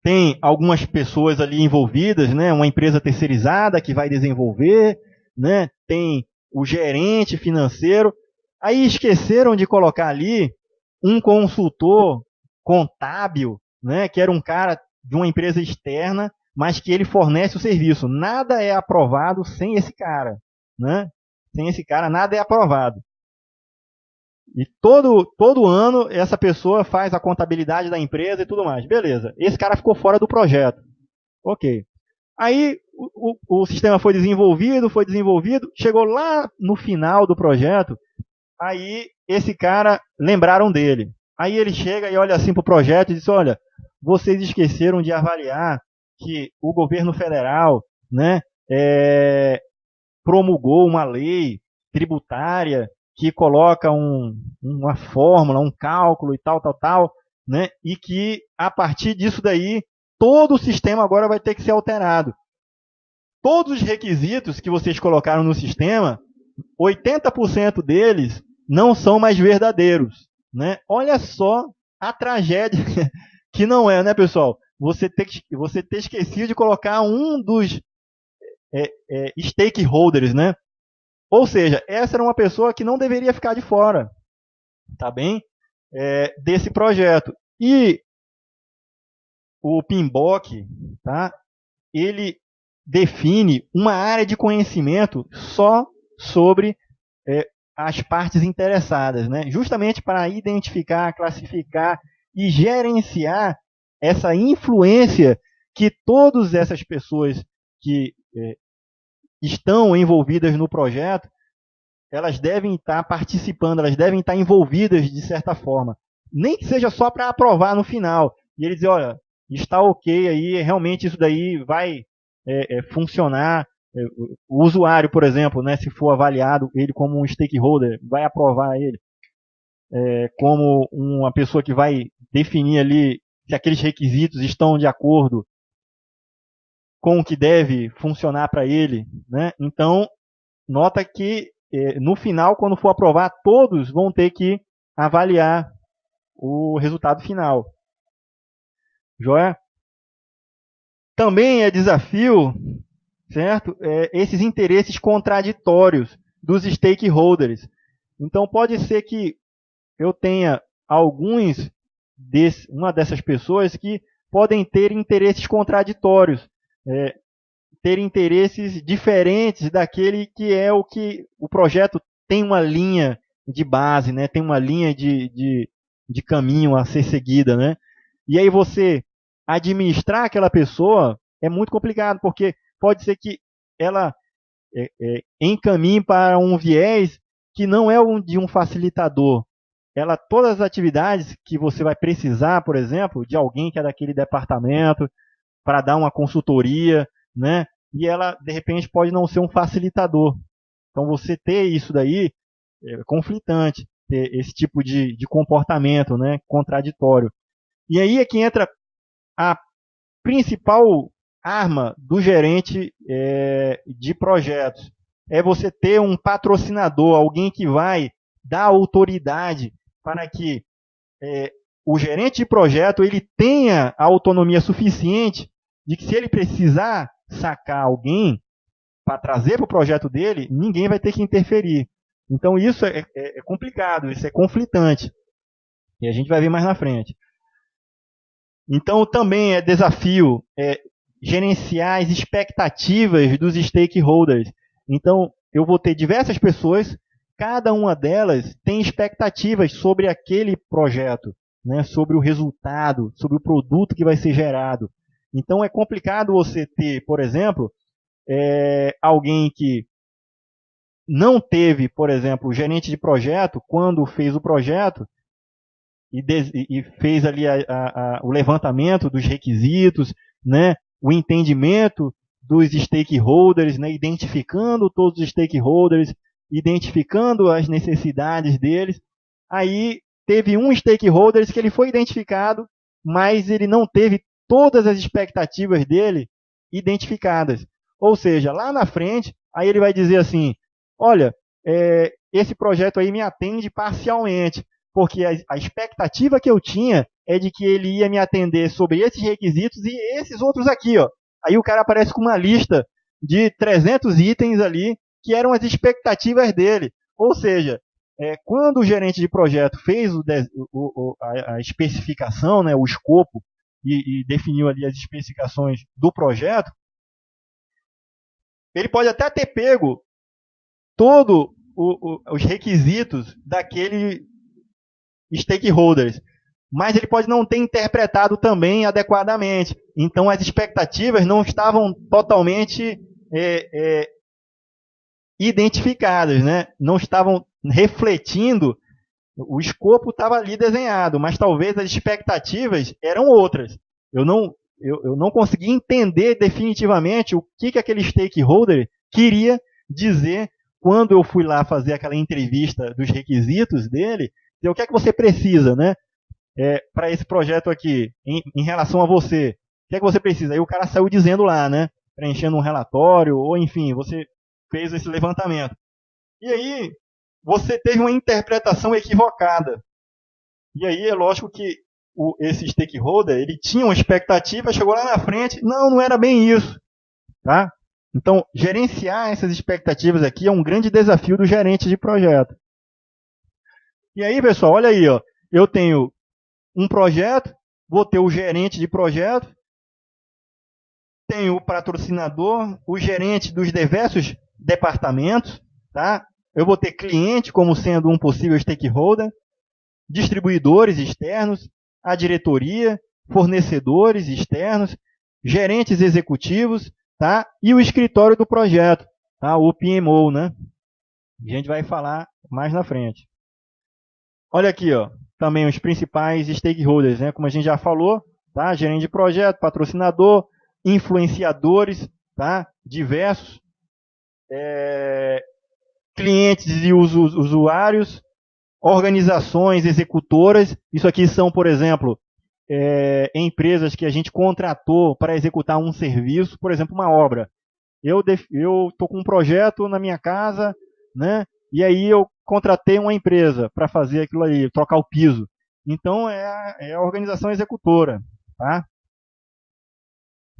tem algumas pessoas ali envolvidas, né, uma empresa terceirizada que vai desenvolver, né, tem o gerente financeiro. Aí esqueceram de colocar ali um consultor contábil, né, que era um cara de uma empresa externa, mas que ele fornece o serviço. Nada é aprovado sem esse cara, né? Sem esse cara, nada é aprovado. E todo ano essa pessoa faz a contabilidade da empresa e tudo mais. Beleza, esse cara ficou fora do projeto. Ok. Aí o sistema foi desenvolvido, chegou lá no final do projeto, aí esse cara, lembraram dele. Aí ele chega e olha assim para o projeto e diz, olha, vocês esqueceram de avaliar que o governo federal, né, promulgou uma lei tributária que coloca uma fórmula, um cálculo e tal, né, e que a partir disso daí, todo o sistema agora vai ter que ser alterado. Todos os requisitos que vocês colocaram no sistema, 80% deles não são mais verdadeiros, né? Olha só a tragédia que não é, né, pessoal? Você ter esquecido de colocar um dos stakeholders, né? Ou seja, essa era uma pessoa que não deveria ficar de fora, tá bem? Desse projeto. E o PMBOK, tá? Ele define uma área de conhecimento só sobre as partes interessadas, né? Justamente para identificar, classificar e gerenciar essa influência que todas essas pessoas que estão envolvidas no projeto, elas devem estar participando, elas devem estar envolvidas de certa forma. Nem que seja só para aprovar no final. E ele dizer, olha, está ok aí, realmente isso daí vai funcionar. O usuário, por exemplo, né, se for avaliado ele como um stakeholder, vai aprovar ele como uma pessoa que vai definir ali se aqueles requisitos estão de acordo com o que deve funcionar para ele, né? Então, nota que no final, quando for aprovar, todos vão ter que avaliar o resultado final. Joia? Também é desafio, certo? Esses interesses contraditórios dos stakeholders. Então, pode ser que eu tenha uma dessas pessoas que podem ter interesses contraditórios, ter interesses diferentes daquele que é o que o projeto tem uma linha de base, né? Tem uma linha de caminho a ser seguida, né? E aí você administrar aquela pessoa é muito complicado, porque pode ser que ela encaminhe para um viés que não é de um facilitador. Todas as atividades que você vai precisar, por exemplo, de alguém que é daquele departamento, para dar uma consultoria, né? E ela, de repente, pode não ser um facilitador. Então, você ter isso daí é conflitante, ter esse tipo de comportamento, né? Contraditório. E aí é que entra a principal arma do gerente de projetos. É você ter um patrocinador, alguém que vai dar autoridade para que o gerente de projeto ele tenha a autonomia suficiente de que se ele precisar sacar alguém para trazer para o projeto dele, ninguém vai ter que interferir. Então isso é complicado, isso é conflitante. E a gente vai ver mais na frente. Então também é desafio gerenciar as expectativas dos stakeholders. Então eu vou ter diversas pessoas, cada uma delas tem expectativas sobre aquele projeto, né, sobre o resultado, sobre o produto que vai ser gerado. Então é complicado você ter, por exemplo, alguém que não teve, por exemplo, o gerente de projeto, quando fez o projeto, e fez ali o levantamento dos requisitos, né, o entendimento dos stakeholders, né, identificando todos os stakeholders, identificando as necessidades deles. Aí teve um stakeholder que ele foi identificado, mas ele não teve todas as expectativas dele identificadas. Ou seja, lá na frente, aí ele vai dizer assim, olha, esse projeto aí me atende parcialmente, porque a expectativa que eu tinha é de que ele ia me atender sobre esses requisitos e esses outros aqui, ó. Aí o cara aparece com uma lista de 300 itens ali, que eram as expectativas dele. Ou seja, quando o gerente de projeto fez a especificação, né, o escopo, e definiu ali as especificações do projeto, ele pode até ter pego todos os requisitos daquele stakeholders, mas ele pode não ter interpretado também adequadamente. Então as expectativas não estavam totalmente identificadas, né? Não estavam refletindo, o escopo estava ali desenhado, mas talvez as expectativas eram outras. Eu não consegui entender definitivamente o que aquele stakeholder queria dizer quando eu fui lá fazer aquela entrevista dos requisitos dele. O que é que você precisa, né? Para esse projeto aqui, em relação a você. O que é que você precisa? Aí o cara saiu dizendo lá, né? Preenchendo um relatório, ou enfim, você fez esse levantamento. E aí, você teve uma interpretação equivocada. E aí, é lógico que esse stakeholder, ele tinha uma expectativa, chegou lá na frente, não era bem isso. Tá? Então, gerenciar essas expectativas aqui é um grande desafio do gerente de projeto. E aí, pessoal, olha aí, ó, eu tenho um projeto, vou ter o gerente de projeto, tenho o patrocinador, o gerente dos diversos departamentos, tá? Eu vou ter cliente como sendo um possível stakeholder, distribuidores externos, a diretoria, fornecedores externos, gerentes executivos, tá? E o escritório do projeto, tá? O PMO, né? A gente vai falar mais na frente. Olha aqui, ó, também os principais stakeholders, né? Como a gente já falou, tá? Gerente de projeto, patrocinador, influenciadores, tá? Diversos, clientes e usuários, organizações executoras. Isso aqui são, por exemplo, empresas que a gente contratou para executar um serviço, por exemplo, uma obra. Eu estou com um projeto na minha casa, né? E aí eu contratei uma empresa para fazer aquilo aí, trocar o piso. Então é a organização executora, tá?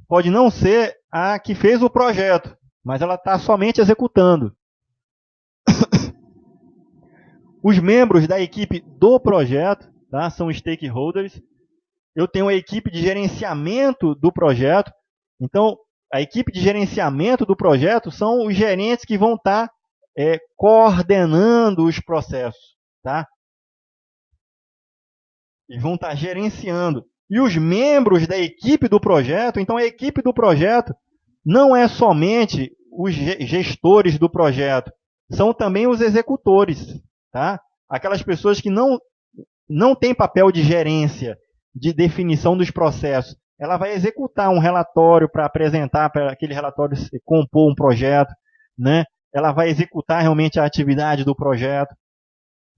Pode não ser a que fez o projeto, mas ela está somente executando. Os membros da equipe do projeto, tá, são stakeholders. Eu tenho a equipe de gerenciamento do projeto. Então, a equipe de gerenciamento do projeto são os gerentes que vão estar coordenando os processos, tá? E vão estar gerenciando. E os membros da equipe do projeto, então a equipe do projeto não é somente os gestores do projeto, são também os executores, tá? Aquelas pessoas que não têm papel de gerência, de definição dos processos. Ela vai executar um relatório para apresentar, para aquele relatório compor um projeto, né? Ela vai executar realmente a atividade do projeto.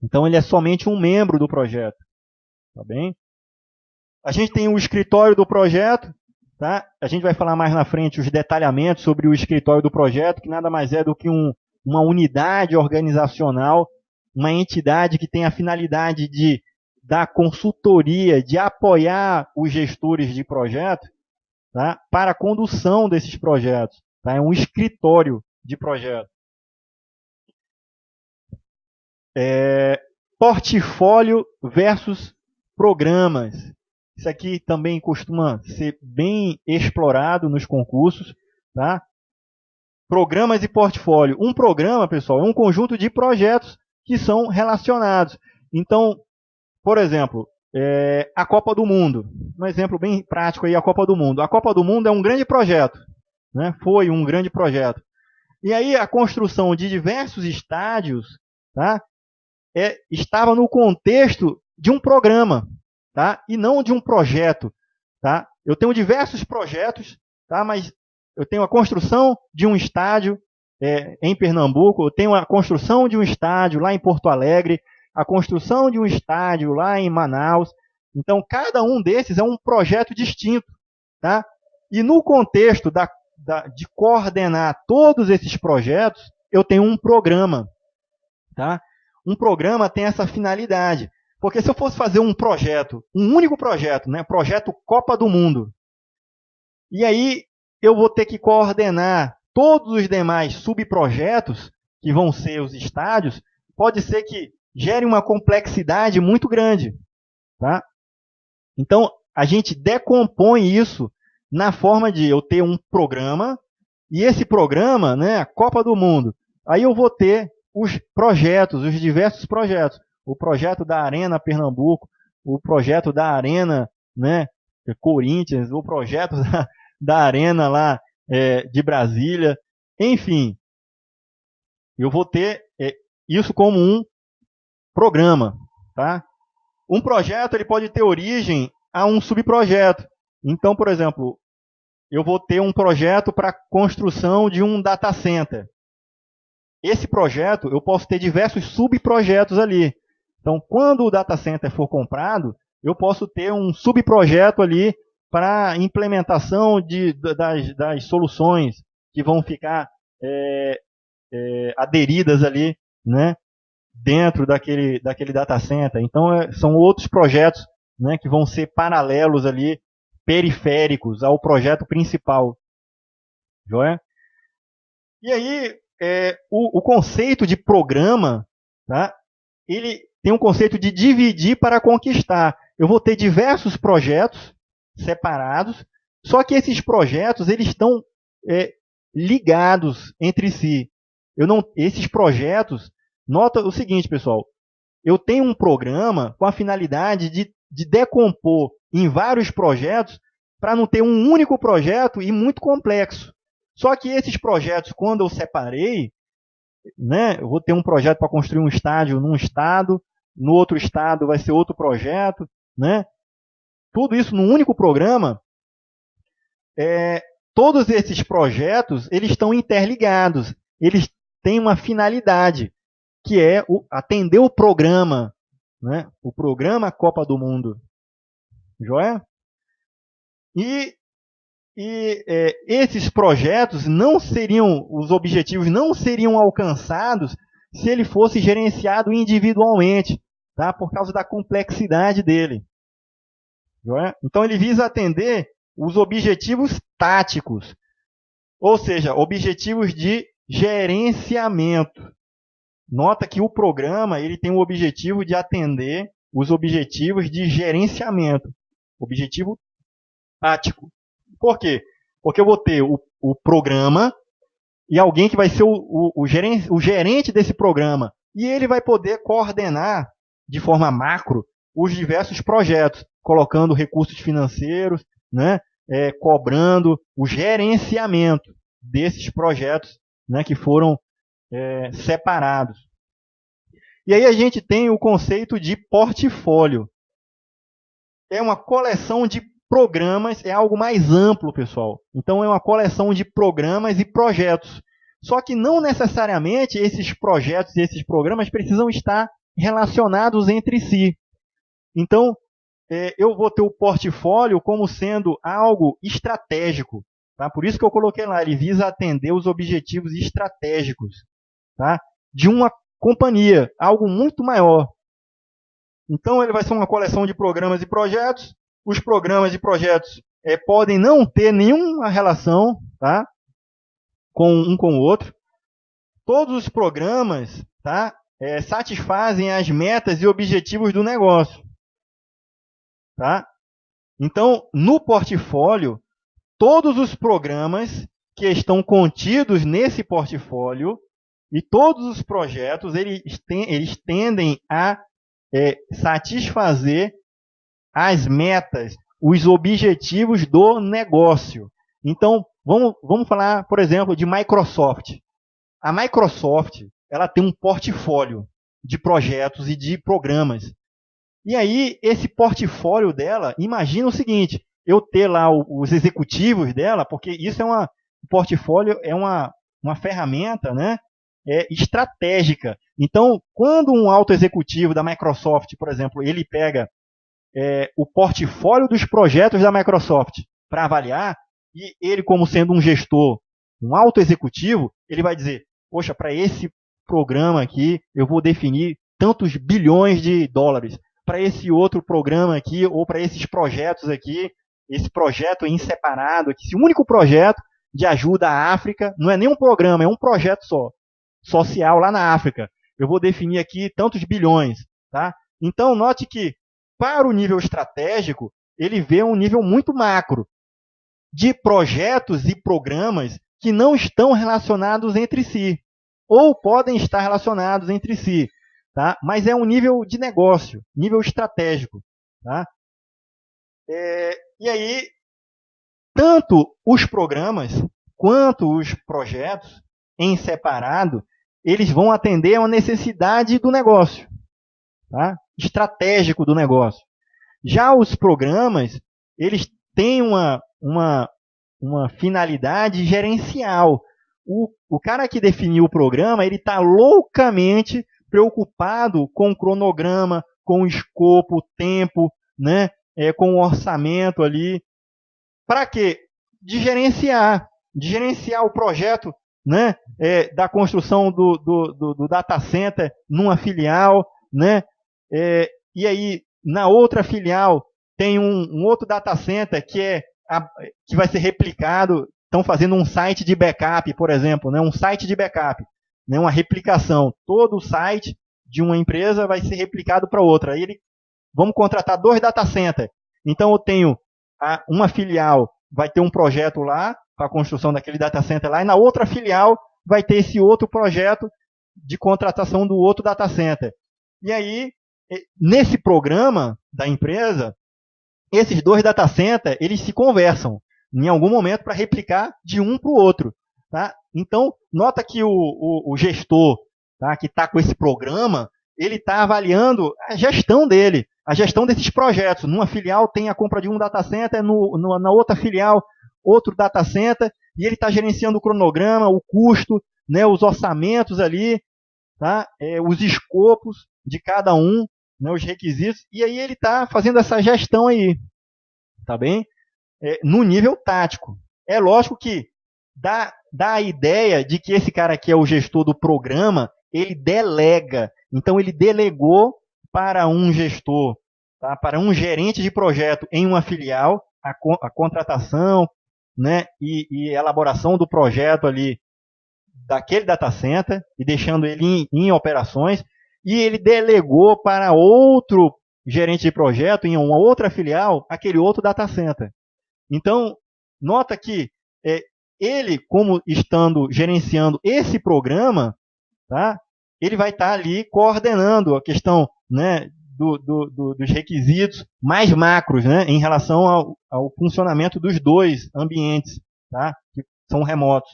Então, ele é somente um membro do projeto. Tá bem? A gente tem o escritório do projeto. Tá? A gente vai falar mais na frente os detalhamentos sobre o escritório do projeto, que nada mais é do que uma unidade organizacional, uma entidade que tem a finalidade de dar consultoria, de apoiar os gestores de projeto, tá? Para a condução desses projetos. Tá? É um escritório de projeto. portfólio versus programas. Isso aqui também costuma ser bem explorado nos concursos, tá? Programas e portfólio. Um programa, pessoal, é um conjunto de projetos que são relacionados. Então, por exemplo, a Copa do Mundo. Um exemplo bem prático aí, a Copa do Mundo. A Copa do Mundo é um grande projeto, né? Foi um grande projeto. E aí a construção de diversos estádios, tá? Estava no contexto de um programa, tá? E não de um projeto, tá? Eu tenho diversos projetos, tá? Mas eu tenho a construção de um estádio em Pernambuco, eu tenho a construção de um estádio lá em Porto Alegre, a construção de um estádio lá em Manaus. Então, cada um desses é um projeto distinto, tá? E no contexto de coordenar todos esses projetos, eu tenho um programa, tá? Um programa tem essa finalidade. Porque se eu fosse fazer um projeto, um único projeto, né? Projeto Copa do Mundo, e aí eu vou ter que coordenar todos os demais subprojetos, que vão ser os estádios, pode ser que gere uma complexidade muito grande, tá? Então, a gente decompõe isso na forma de eu ter um programa, e esse programa, né, a Copa do Mundo, aí eu vou ter os projetos, os diversos projetos. O projeto da Arena Pernambuco, o projeto da Arena, né, Corinthians, o projeto da Arena lá de Brasília. Enfim, eu vou ter isso como um programa, tá? Um projeto ele pode ter origem a um subprojeto. Então, por exemplo, eu vou ter um projeto para a construção de um data center. Esse projeto, eu posso ter diversos subprojetos ali. Então, quando o data center for comprado, eu posso ter um subprojeto ali para implementação das soluções que vão ficar aderidas ali, né, dentro daquele data center. Então, são outros projetos, né, que vão ser paralelos ali, periféricos ao projeto principal. Joia? E aí, o conceito de programa, tá, ele tem um conceito de dividir para conquistar. Eu vou ter diversos projetos separados, só que esses projetos eles estão ligados entre si. Esses projetos, nota o seguinte, pessoal, eu tenho um programa com a finalidade de decompor em vários projetos para não ter um único projeto e muito complexo. Só que esses projetos, quando eu separei, né, eu vou ter um projeto para construir um estádio num estado, no outro estado vai ser outro projeto, né? Tudo isso num único programa. Todos esses projetos eles estão interligados, eles têm uma finalidade, que é atender o programa, né? O programa Copa do Mundo. Joia? E esses projetos os objetivos não seriam alcançados se ele fosse gerenciado individualmente, tá? Por causa da complexidade dele. Joia? Então ele visa atender os objetivos táticos, ou seja, objetivos de gerenciamento. Nota que o programa ele tem o objetivo de atender os objetivos de gerenciamento, objetivo tático. Por quê? Porque eu vou ter o programa e alguém que vai ser o gerente desse programa. E ele vai poder coordenar de forma macro os diversos projetos, colocando recursos financeiros, né, cobrando o gerenciamento desses projetos, né, que foram separados. E aí a gente tem o conceito de portfólio. É uma coleção de programas, é algo mais amplo, pessoal. Então, é uma coleção de programas e projetos. Só que não necessariamente esses projetos e esses programas precisam estar relacionados entre si. Então, eu vou ter o portfólio como sendo algo estratégico. Tá? Por isso que eu coloquei lá, ele visa atender os objetivos estratégicos, tá? De uma companhia, algo muito maior. Então, ele vai ser uma coleção de programas e projetos. Os programas e projetos podem não ter nenhuma relação, tá, com um com o outro. Todos os programas, tá, satisfazem as metas e objetivos do negócio. Tá? Então, no portfólio, todos os programas que estão contidos nesse portfólio e todos os projetos, eles tendem a satisfazer as metas, os objetivos do negócio. Então, vamos falar, por exemplo, de Microsoft. A Microsoft, ela tem um portfólio de projetos e de programas. E aí, esse portfólio dela, imagina o seguinte, eu ter lá os executivos dela, porque isso o portfólio é uma ferramenta, né, estratégica. Então, quando um alto executivo da Microsoft, por exemplo, ele pega o portfólio dos projetos da Microsoft para avaliar, e ele, como sendo um gestor, um alto executivo, ele vai dizer, poxa, para esse programa aqui, eu vou definir tantos bilhões de dólares. Para esse outro programa aqui, ou para esses projetos aqui, esse projeto em separado, esse único projeto de ajuda à África, não é nem um programa, é um projeto só, social lá na África. Eu vou definir aqui tantos bilhões. Tá? Então, note que, para o nível estratégico, ele vê um nível muito macro de projetos e programas que não estão relacionados entre si, ou podem estar relacionados entre si. Tá? Mas é um nível de negócio, nível estratégico. Tá? E aí, tanto os programas quanto os projetos, em separado, eles vão atender a uma necessidade do negócio, tá? Estratégico do negócio. Já os programas, eles têm uma finalidade gerencial. O cara que definiu o programa, ele está loucamente preocupado com o cronograma, com o escopo, o tempo, né? Com o orçamento ali. Para quê? De gerenciar o projeto, né? Da construção do data center numa filial, né? E aí, na outra filial, tem um outro data center que vai ser replicado. Estão fazendo um site de backup, por exemplo, né? Um site de backup, né? Uma replicação. Todo o site de uma empresa vai ser replicado para outra. Aí vamos contratar 2 data centers. Então, eu tenho uma filial, vai ter um projeto lá, para a construção daquele data center lá, e na outra filial vai ter esse outro projeto de contratação do outro data center. E aí, nesse programa da empresa, esses 2 data centers, eles se conversam em algum momento para replicar de um para o outro. Tá? Então, nota que o gestor, tá, que está com esse programa, ele está avaliando a gestão dele, a gestão desses projetos. Numa filial tem a compra de um data center, na outra filial outro data center, e ele está gerenciando o cronograma, o custo, né, os orçamentos ali, tá? Os escopos de cada um, né, os requisitos, e aí ele está fazendo essa gestão aí, tá bem? No nível tático. É lógico que dá a ideia de que esse cara aqui é o gestor do programa, ele delega. Então, ele delegou para um gestor, tá? Para um gerente de projeto em uma filial, a contratação, né, e elaboração do projeto ali daquele data center, e deixando ele em operações, e ele delegou para outro gerente de projeto em uma outra filial, aquele outro data center. Então, nota que ele, como estando gerenciando esse programa, tá, ele vai estar ali coordenando a questão, né, dos requisitos mais macros, né, em relação ao funcionamento dos 2 ambientes, tá, que são remotos.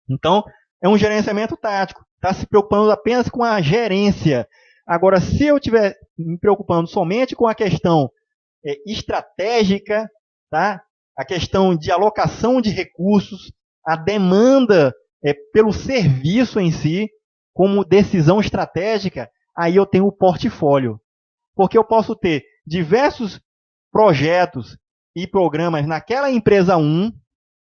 Então, é um gerenciamento tático. Está se preocupando apenas com a gerência. Agora, se eu estiver me preocupando somente com a questão estratégica, tá, a questão de alocação de recursos, a demanda pelo serviço em si, como decisão estratégica, aí eu tenho o portfólio. Porque eu posso ter diversos projetos e programas naquela empresa 1,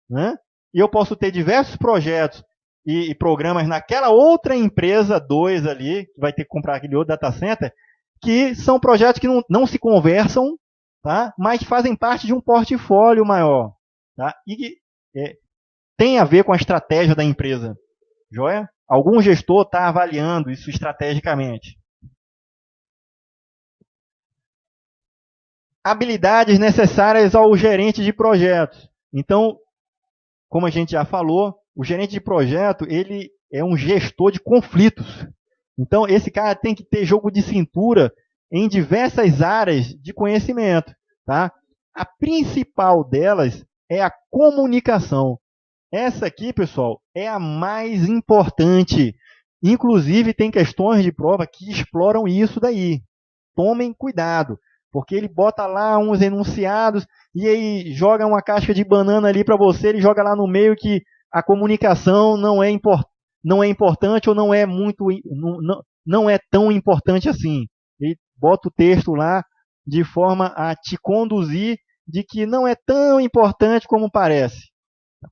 né? E eu posso ter diversos projetos e programas naquela outra empresa 2 ali, que vai ter que comprar aquele outro data center, que são projetos que não se conversam, tá? Mas fazem parte de um portfólio maior. Tá? E tem a ver com a estratégia da empresa. Joia? algum gestor está avaliando isso estrategicamente. Habilidades necessárias ao gerente de projetos. Então, como a gente já falou, o gerente de projeto, ele é um gestor de conflitos. Então, esse cara tem que ter jogo de cintura em diversas áreas de conhecimento. Tá? A principal delas é a comunicação. Essa aqui, pessoal, é a mais importante. Inclusive, tem questões de prova que exploram isso daí. Tomem cuidado, porque ele bota lá uns enunciados e aí joga uma casca de banana ali para você, ele joga lá no meio que a comunicação não é importante ou não é não é tão importante assim. Ele bota o texto lá de forma a te conduzir de que não é tão importante como parece.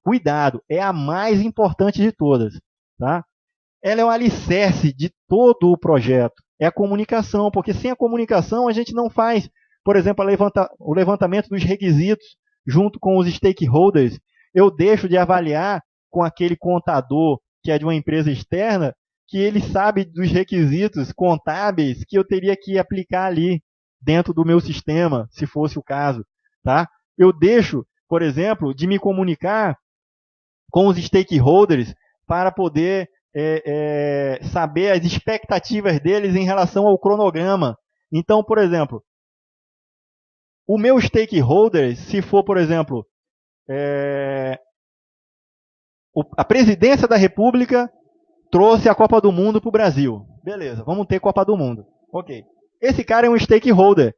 Cuidado, é a mais importante de todas. Tá? Ela é o alicerce de todo o projeto. É a comunicação, porque sem a comunicação a gente não faz, por exemplo, o levantamento dos requisitos junto com os stakeholders. Eu deixo de avaliar com aquele contador que é de uma empresa externa, que ele sabe dos requisitos contábeis que eu teria que aplicar ali dentro do meu sistema, se fosse o caso. Tá? Eu deixo, por exemplo, de me comunicar com os stakeholders para poder saber as expectativas deles em relação ao cronograma. Então, por exemplo, o meu stakeholder, se for, por exemplo, a presidência da República trouxe a Copa do Mundo para o Brasil. Beleza, vamos ter Copa do Mundo. Ok. Esse cara é um stakeholder.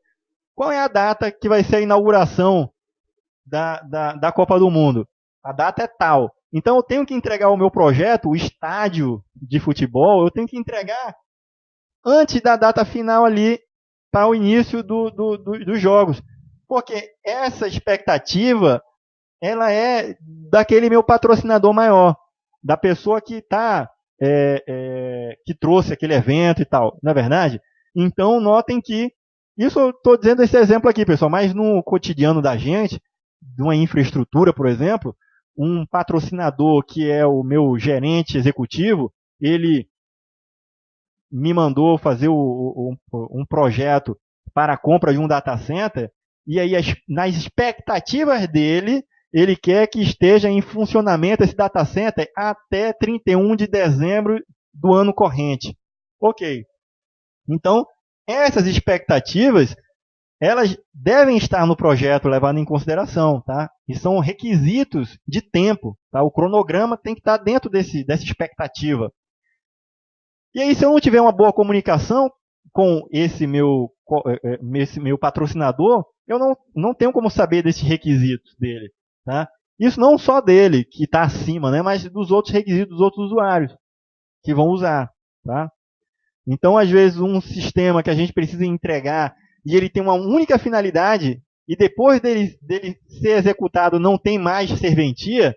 Qual é a data que vai ser a inauguração da Copa do Mundo? A data é tal. Então eu tenho que entregar o meu projeto, o estádio de futebol, eu tenho que entregar antes da data final ali para o início dos jogos. Porque essa expectativa, ela é daquele meu patrocinador maior, da pessoa que que trouxe aquele evento e tal, não é verdade? Então notem que, isso eu estou dizendo esse exemplo aqui, pessoal, mas no cotidiano da gente, de uma infraestrutura, por exemplo, um patrocinador que é o meu gerente executivo, ele me mandou fazer um projeto para a compra de um data center, e aí nas expectativas dele, ele quer que esteja em funcionamento esse data center até 31 de dezembro do ano corrente. Ok. Então, essas expectativas, elas devem estar no projeto levado em consideração, tá? E são requisitos de tempo, tá? O cronograma tem que estar dentro dessa expectativa. E aí, se eu não tiver uma boa comunicação com esse meu patrocinador, eu não tenho como saber desses requisitos dele, tá? Isso não só dele, que está acima, né? Mas dos outros requisitos dos outros usuários que vão usar, tá? Então, às vezes, um sistema que a gente precisa entregar e ele tem uma única finalidade, e depois dele ser executado não tem mais serventia,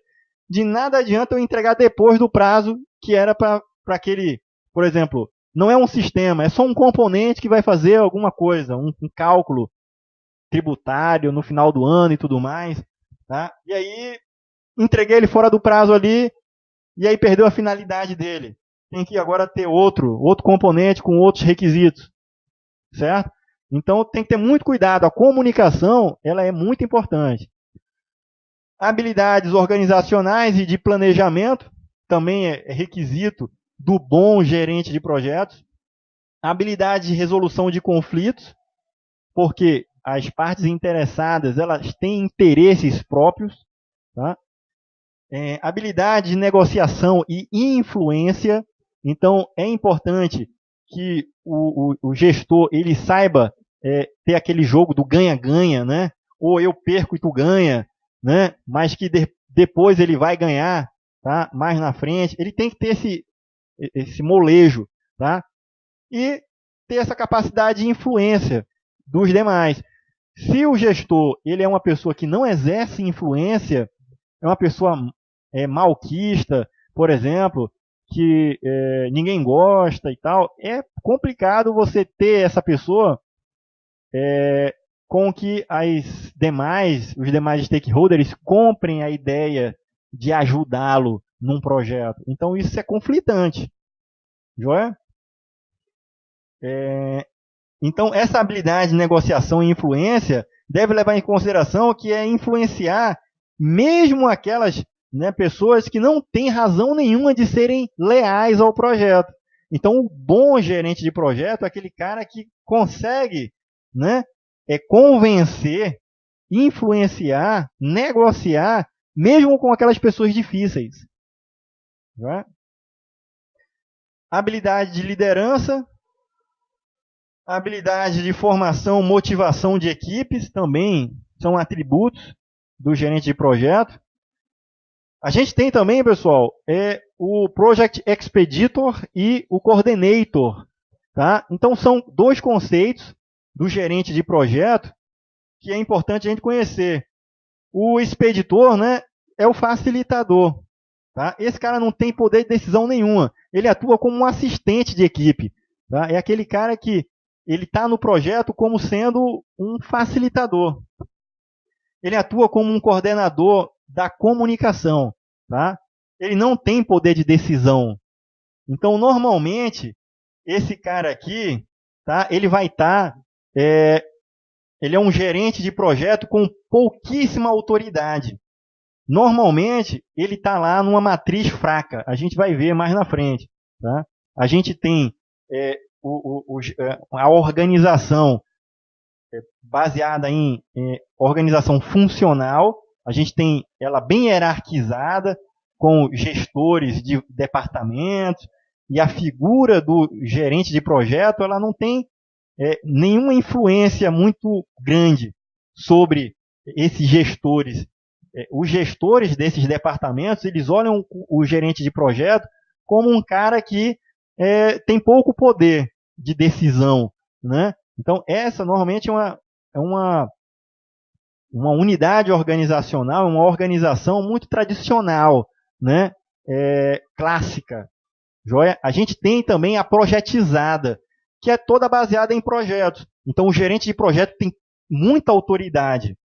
de nada adianta eu entregar depois do prazo que era para aquele, por exemplo, não é um sistema, é só um componente que vai fazer alguma coisa, um cálculo tributário no final do ano e tudo mais. Tá? E aí, entreguei ele fora do prazo ali, e aí perdeu a finalidade dele. Tem que agora ter outro componente com outros requisitos. Certo? Então tem que ter muito cuidado. A comunicação, ela é muito importante. Habilidades organizacionais e de planejamento também é requisito do bom gerente de projetos. Habilidade de resolução de conflitos, porque as partes interessadas, elas têm interesses próprios. Tá? Habilidade de negociação e influência. Então é importante que o gestor ele saiba ter aquele jogo do ganha-ganha, né? Ou eu perco e tu ganha, né? Mas que depois ele vai ganhar, tá? Mais na frente. Ele tem que ter esse molejo, tá? E ter essa capacidade de influência dos demais. Se o gestor ele é uma pessoa que não exerce influência, é uma pessoa malquista, por exemplo, que ninguém gosta e tal, é complicado você ter essa pessoa com que os demais stakeholders comprem a ideia de ajudá-lo num projeto. Então isso é conflitante. Joia? Então essa habilidade de negociação e influência deve levar em consideração que é influenciar mesmo aquelas, né, pessoas que não têm razão nenhuma de serem leais ao projeto. Então o bom gerente de projeto é aquele cara que consegue, né, convencer, influenciar, negociar, mesmo com aquelas pessoas difíceis. Né? Habilidade de liderança, habilidade de formação, motivação de equipes também são atributos do gerente de projeto. A gente tem também, pessoal, o Project Expeditor e o Coordinator. Tá? Então são dois conceitos do gerente de projeto que é importante a gente conhecer. O expeditor, né, é o facilitador. Tá? Esse cara não tem poder de decisão nenhuma. Ele atua como um assistente de equipe. Tá? É aquele cara que ele está no projeto como sendo um facilitador. Ele atua como um coordenador da comunicação. Tá? Ele não tem poder de decisão. Então, normalmente, esse cara aqui, tá, ele vai estar... ele é um gerente de projeto com pouquíssima autoridade. Normalmente, ele está lá numa matriz fraca. A gente vai ver mais na frente. Tá? A gente tem a organização baseada em organização funcional. A gente tem ela bem hierarquizada, com gestores de departamentos. E a figura do gerente de projeto ela não tem nenhuma influência muito grande sobre esses gestores. Os gestores desses departamentos, eles olham o gerente de projeto como um cara que tem pouco poder de decisão. Né? Então, essa normalmente é uma unidade organizacional, uma organização muito tradicional, né? Clássica. Joia? A gente tem também a projetizada, que é toda baseada em projetos. Então, o gerente de projeto tem muita autoridade.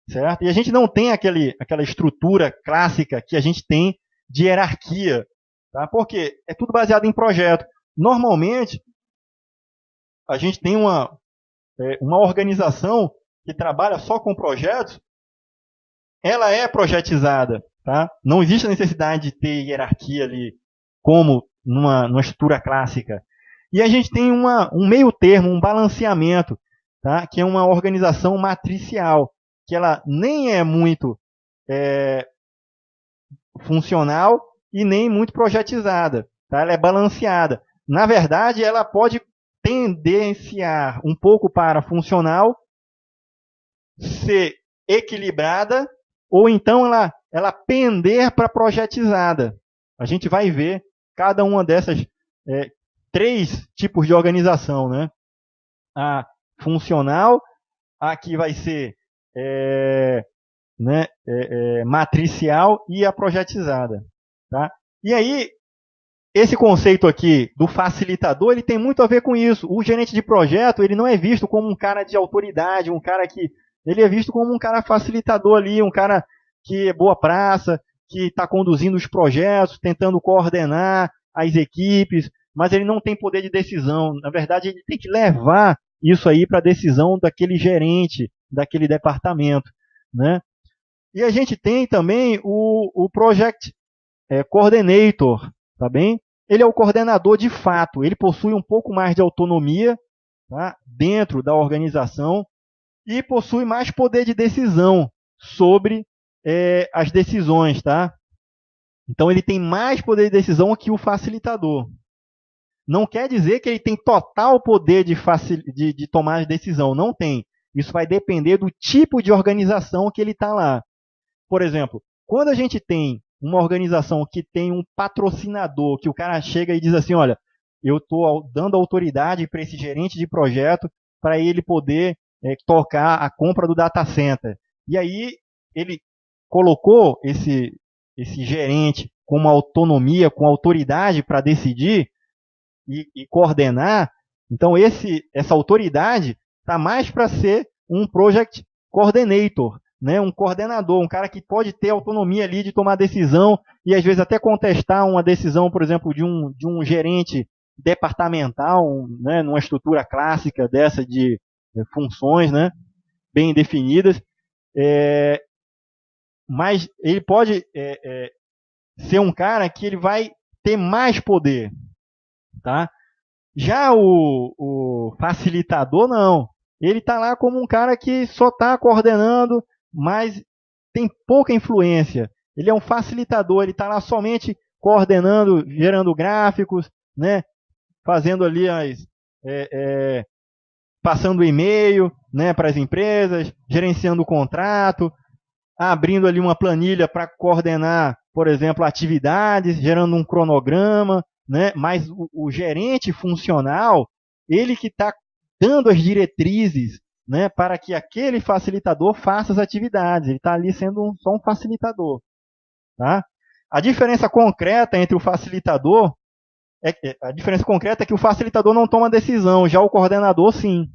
Certo? E a gente não tem aquela estrutura clássica que a gente tem de hierarquia. Tá? Porque é tudo baseado em projeto. Normalmente, a gente tem uma organização que trabalha só com projetos, ela é projetizada. Tá? Não existe a necessidade de ter hierarquia ali, como numa estrutura clássica. E a gente tem um meio termo, um balanceamento, tá? Que é uma organização matricial, que ela nem é muito funcional e nem muito projetizada. Tá? Ela é balanceada. Na verdade, ela pode tendenciar um pouco para funcional, ser equilibrada, ou então ela pender para projetizada. A gente vai ver cada uma dessas 3 tipos de organização. Né? A funcional, a que vai ser matricial e a projetizada. Tá? E aí, esse conceito aqui do facilitador, ele tem muito a ver com isso. O gerente de projeto, ele não é visto como um cara de autoridade, um cara que... Ele é visto como um cara facilitador ali, um cara que é boa praça, que está conduzindo os projetos, tentando coordenar as equipes, mas ele não tem poder de decisão. Na verdade, ele tem que levar isso aí para a decisão daquele gerente, daquele departamento. Né? E a gente tem também o Project Coordinator, tá bem? Ele é o coordenador de fato, ele possui um pouco mais de autonomia, tá, dentro da organização e possui mais poder de decisão sobre as decisões. Tá? Então ele tem mais poder de decisão que o facilitador. Não quer dizer que ele tem total poder de tomar a decisão, não tem. Isso vai depender do tipo de organização que ele está lá. Por exemplo, quando a gente tem uma organização que tem um patrocinador, que o cara chega e diz assim, olha, eu estou dando autoridade para esse gerente de projeto para ele poder tocar a compra do data center. E aí ele colocou esse gerente com uma autonomia, com autoridade para decidir e coordenar. Então essa autoridade está mais para ser um Project Coordinator. né, um coordenador, um cara que pode ter autonomia ali de tomar decisão e às vezes até contestar uma decisão, por exemplo, de um gerente departamental, né, numa estrutura clássica dessa de funções, né, bem definidas. Mas ele pode ser um cara que ele vai ter mais poder, tá? Já o facilitador, não. Ele está lá como um cara que só está coordenando, mas tem pouca influência. Ele é um facilitador, ele está lá somente coordenando, gerando gráficos, né? Fazendo ali passando e-mail, né, para as empresas, gerenciando o contrato, abrindo ali uma planilha para coordenar, por exemplo, atividades, gerando um cronograma, né? Mas o gerente funcional, ele que está dando as diretrizes, né, para que aquele facilitador faça as atividades. Ele está ali sendo só um facilitador. Tá? A diferença concreta entre o facilitador a diferença concreta é que o facilitador não toma decisão, já o coordenador sim.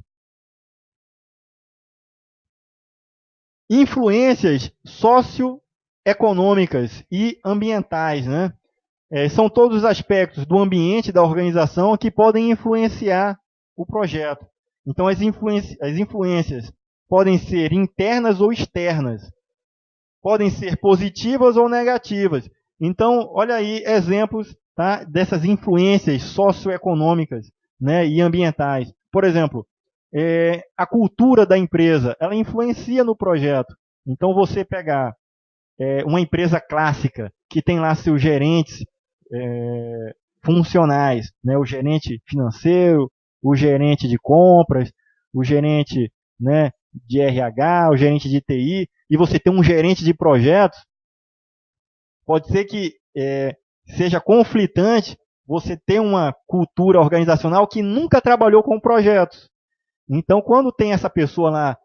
Influências socioeconômicas e ambientais, né? São todos os aspectos do ambiente da organização que podem influenciar o projeto. Então, as influências podem ser internas ou externas, podem ser positivas ou negativas. Então, olha aí exemplos, tá, dessas influências socioeconômicas, né, e ambientais. Por exemplo, a cultura da empresa, ela influencia no projeto. Então, você pegar uma empresa clássica que tem lá seus gerentes funcionais, né, o gerente financeiro, o gerente de compras, o gerente, né, de RH, o gerente de TI, e você tem um gerente de projetos, pode ser que seja conflitante você ter uma cultura organizacional que nunca trabalhou com projetos. Então, quando tem essa pessoa lá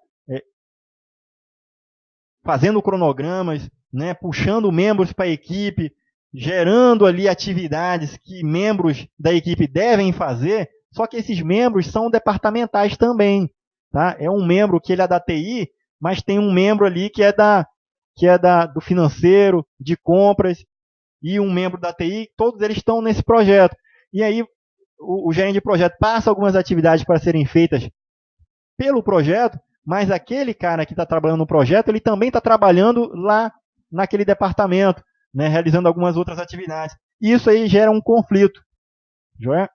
fazendo cronogramas, né, puxando membros para a equipe, gerando ali atividades que membros da equipe devem fazer, só que esses membros são departamentais também. Tá? É um membro que ele é da TI, mas tem um membro ali que é do financeiro, de compras, e um membro da TI, todos eles estão nesse projeto. E aí o gerente de projeto passa algumas atividades para serem feitas pelo projeto, mas aquele cara que está trabalhando no projeto, ele também está trabalhando lá naquele departamento, né, realizando algumas outras atividades. E isso aí gera um conflito. Joia?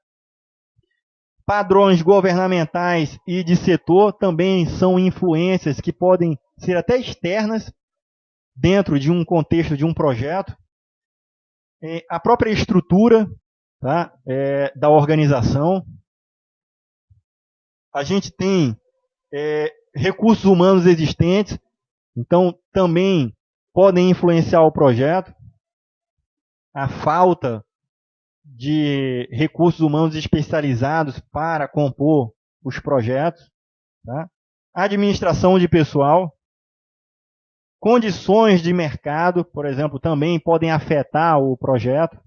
Padrões governamentais e de setor também são influências que podem ser até externas dentro de um contexto de um projeto. A própria estrutura, tá, da organização. A gente tem recursos humanos existentes, então também podem influenciar o projeto. A falta de recursos humanos especializados para compor os projetos. Tá? Administração de pessoal. Condições de mercado, por exemplo, também podem afetar o projeto.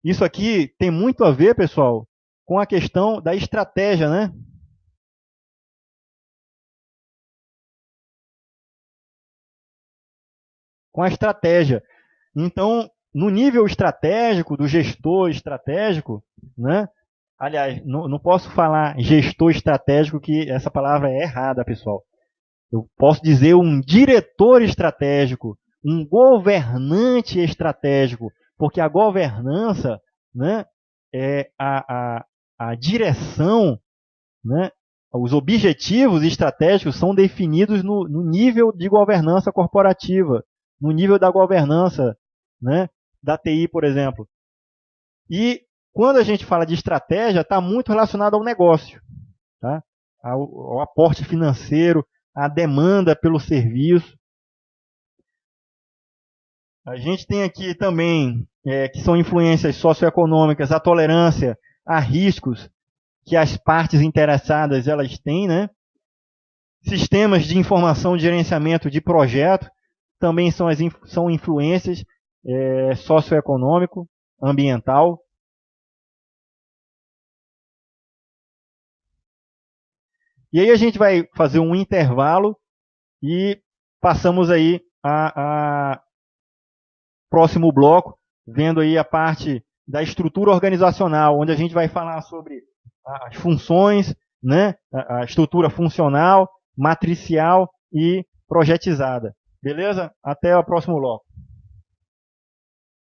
Isso aqui tem muito a ver, pessoal, com a questão da estratégia, né? Com a estratégia. Então, no nível estratégico, do gestor estratégico, né? Aliás, não posso falar gestor estratégico, que essa palavra é errada, pessoal. Eu posso dizer um diretor estratégico, um governante estratégico, porque a governança, né, é a direção, né, os objetivos estratégicos são definidos no nível de governança corporativa, no nível da governança, né, da TI, por exemplo. E quando a gente fala de estratégia, está muito relacionado ao negócio, tá? ao aporte financeiro, à demanda pelo serviço. A gente tem aqui também, que são influências socioeconômicas, a tolerância a riscos que as partes interessadas elas têm, né? Sistemas de informação de gerenciamento de projeto também são influências socioeconômico, ambiental. E aí a gente vai fazer um intervalo e passamos aí a próximo bloco, vendo aí a parte da estrutura organizacional, onde a gente vai falar sobre as funções, né, a estrutura funcional, matricial e projetizada. Beleza? Até o próximo bloco.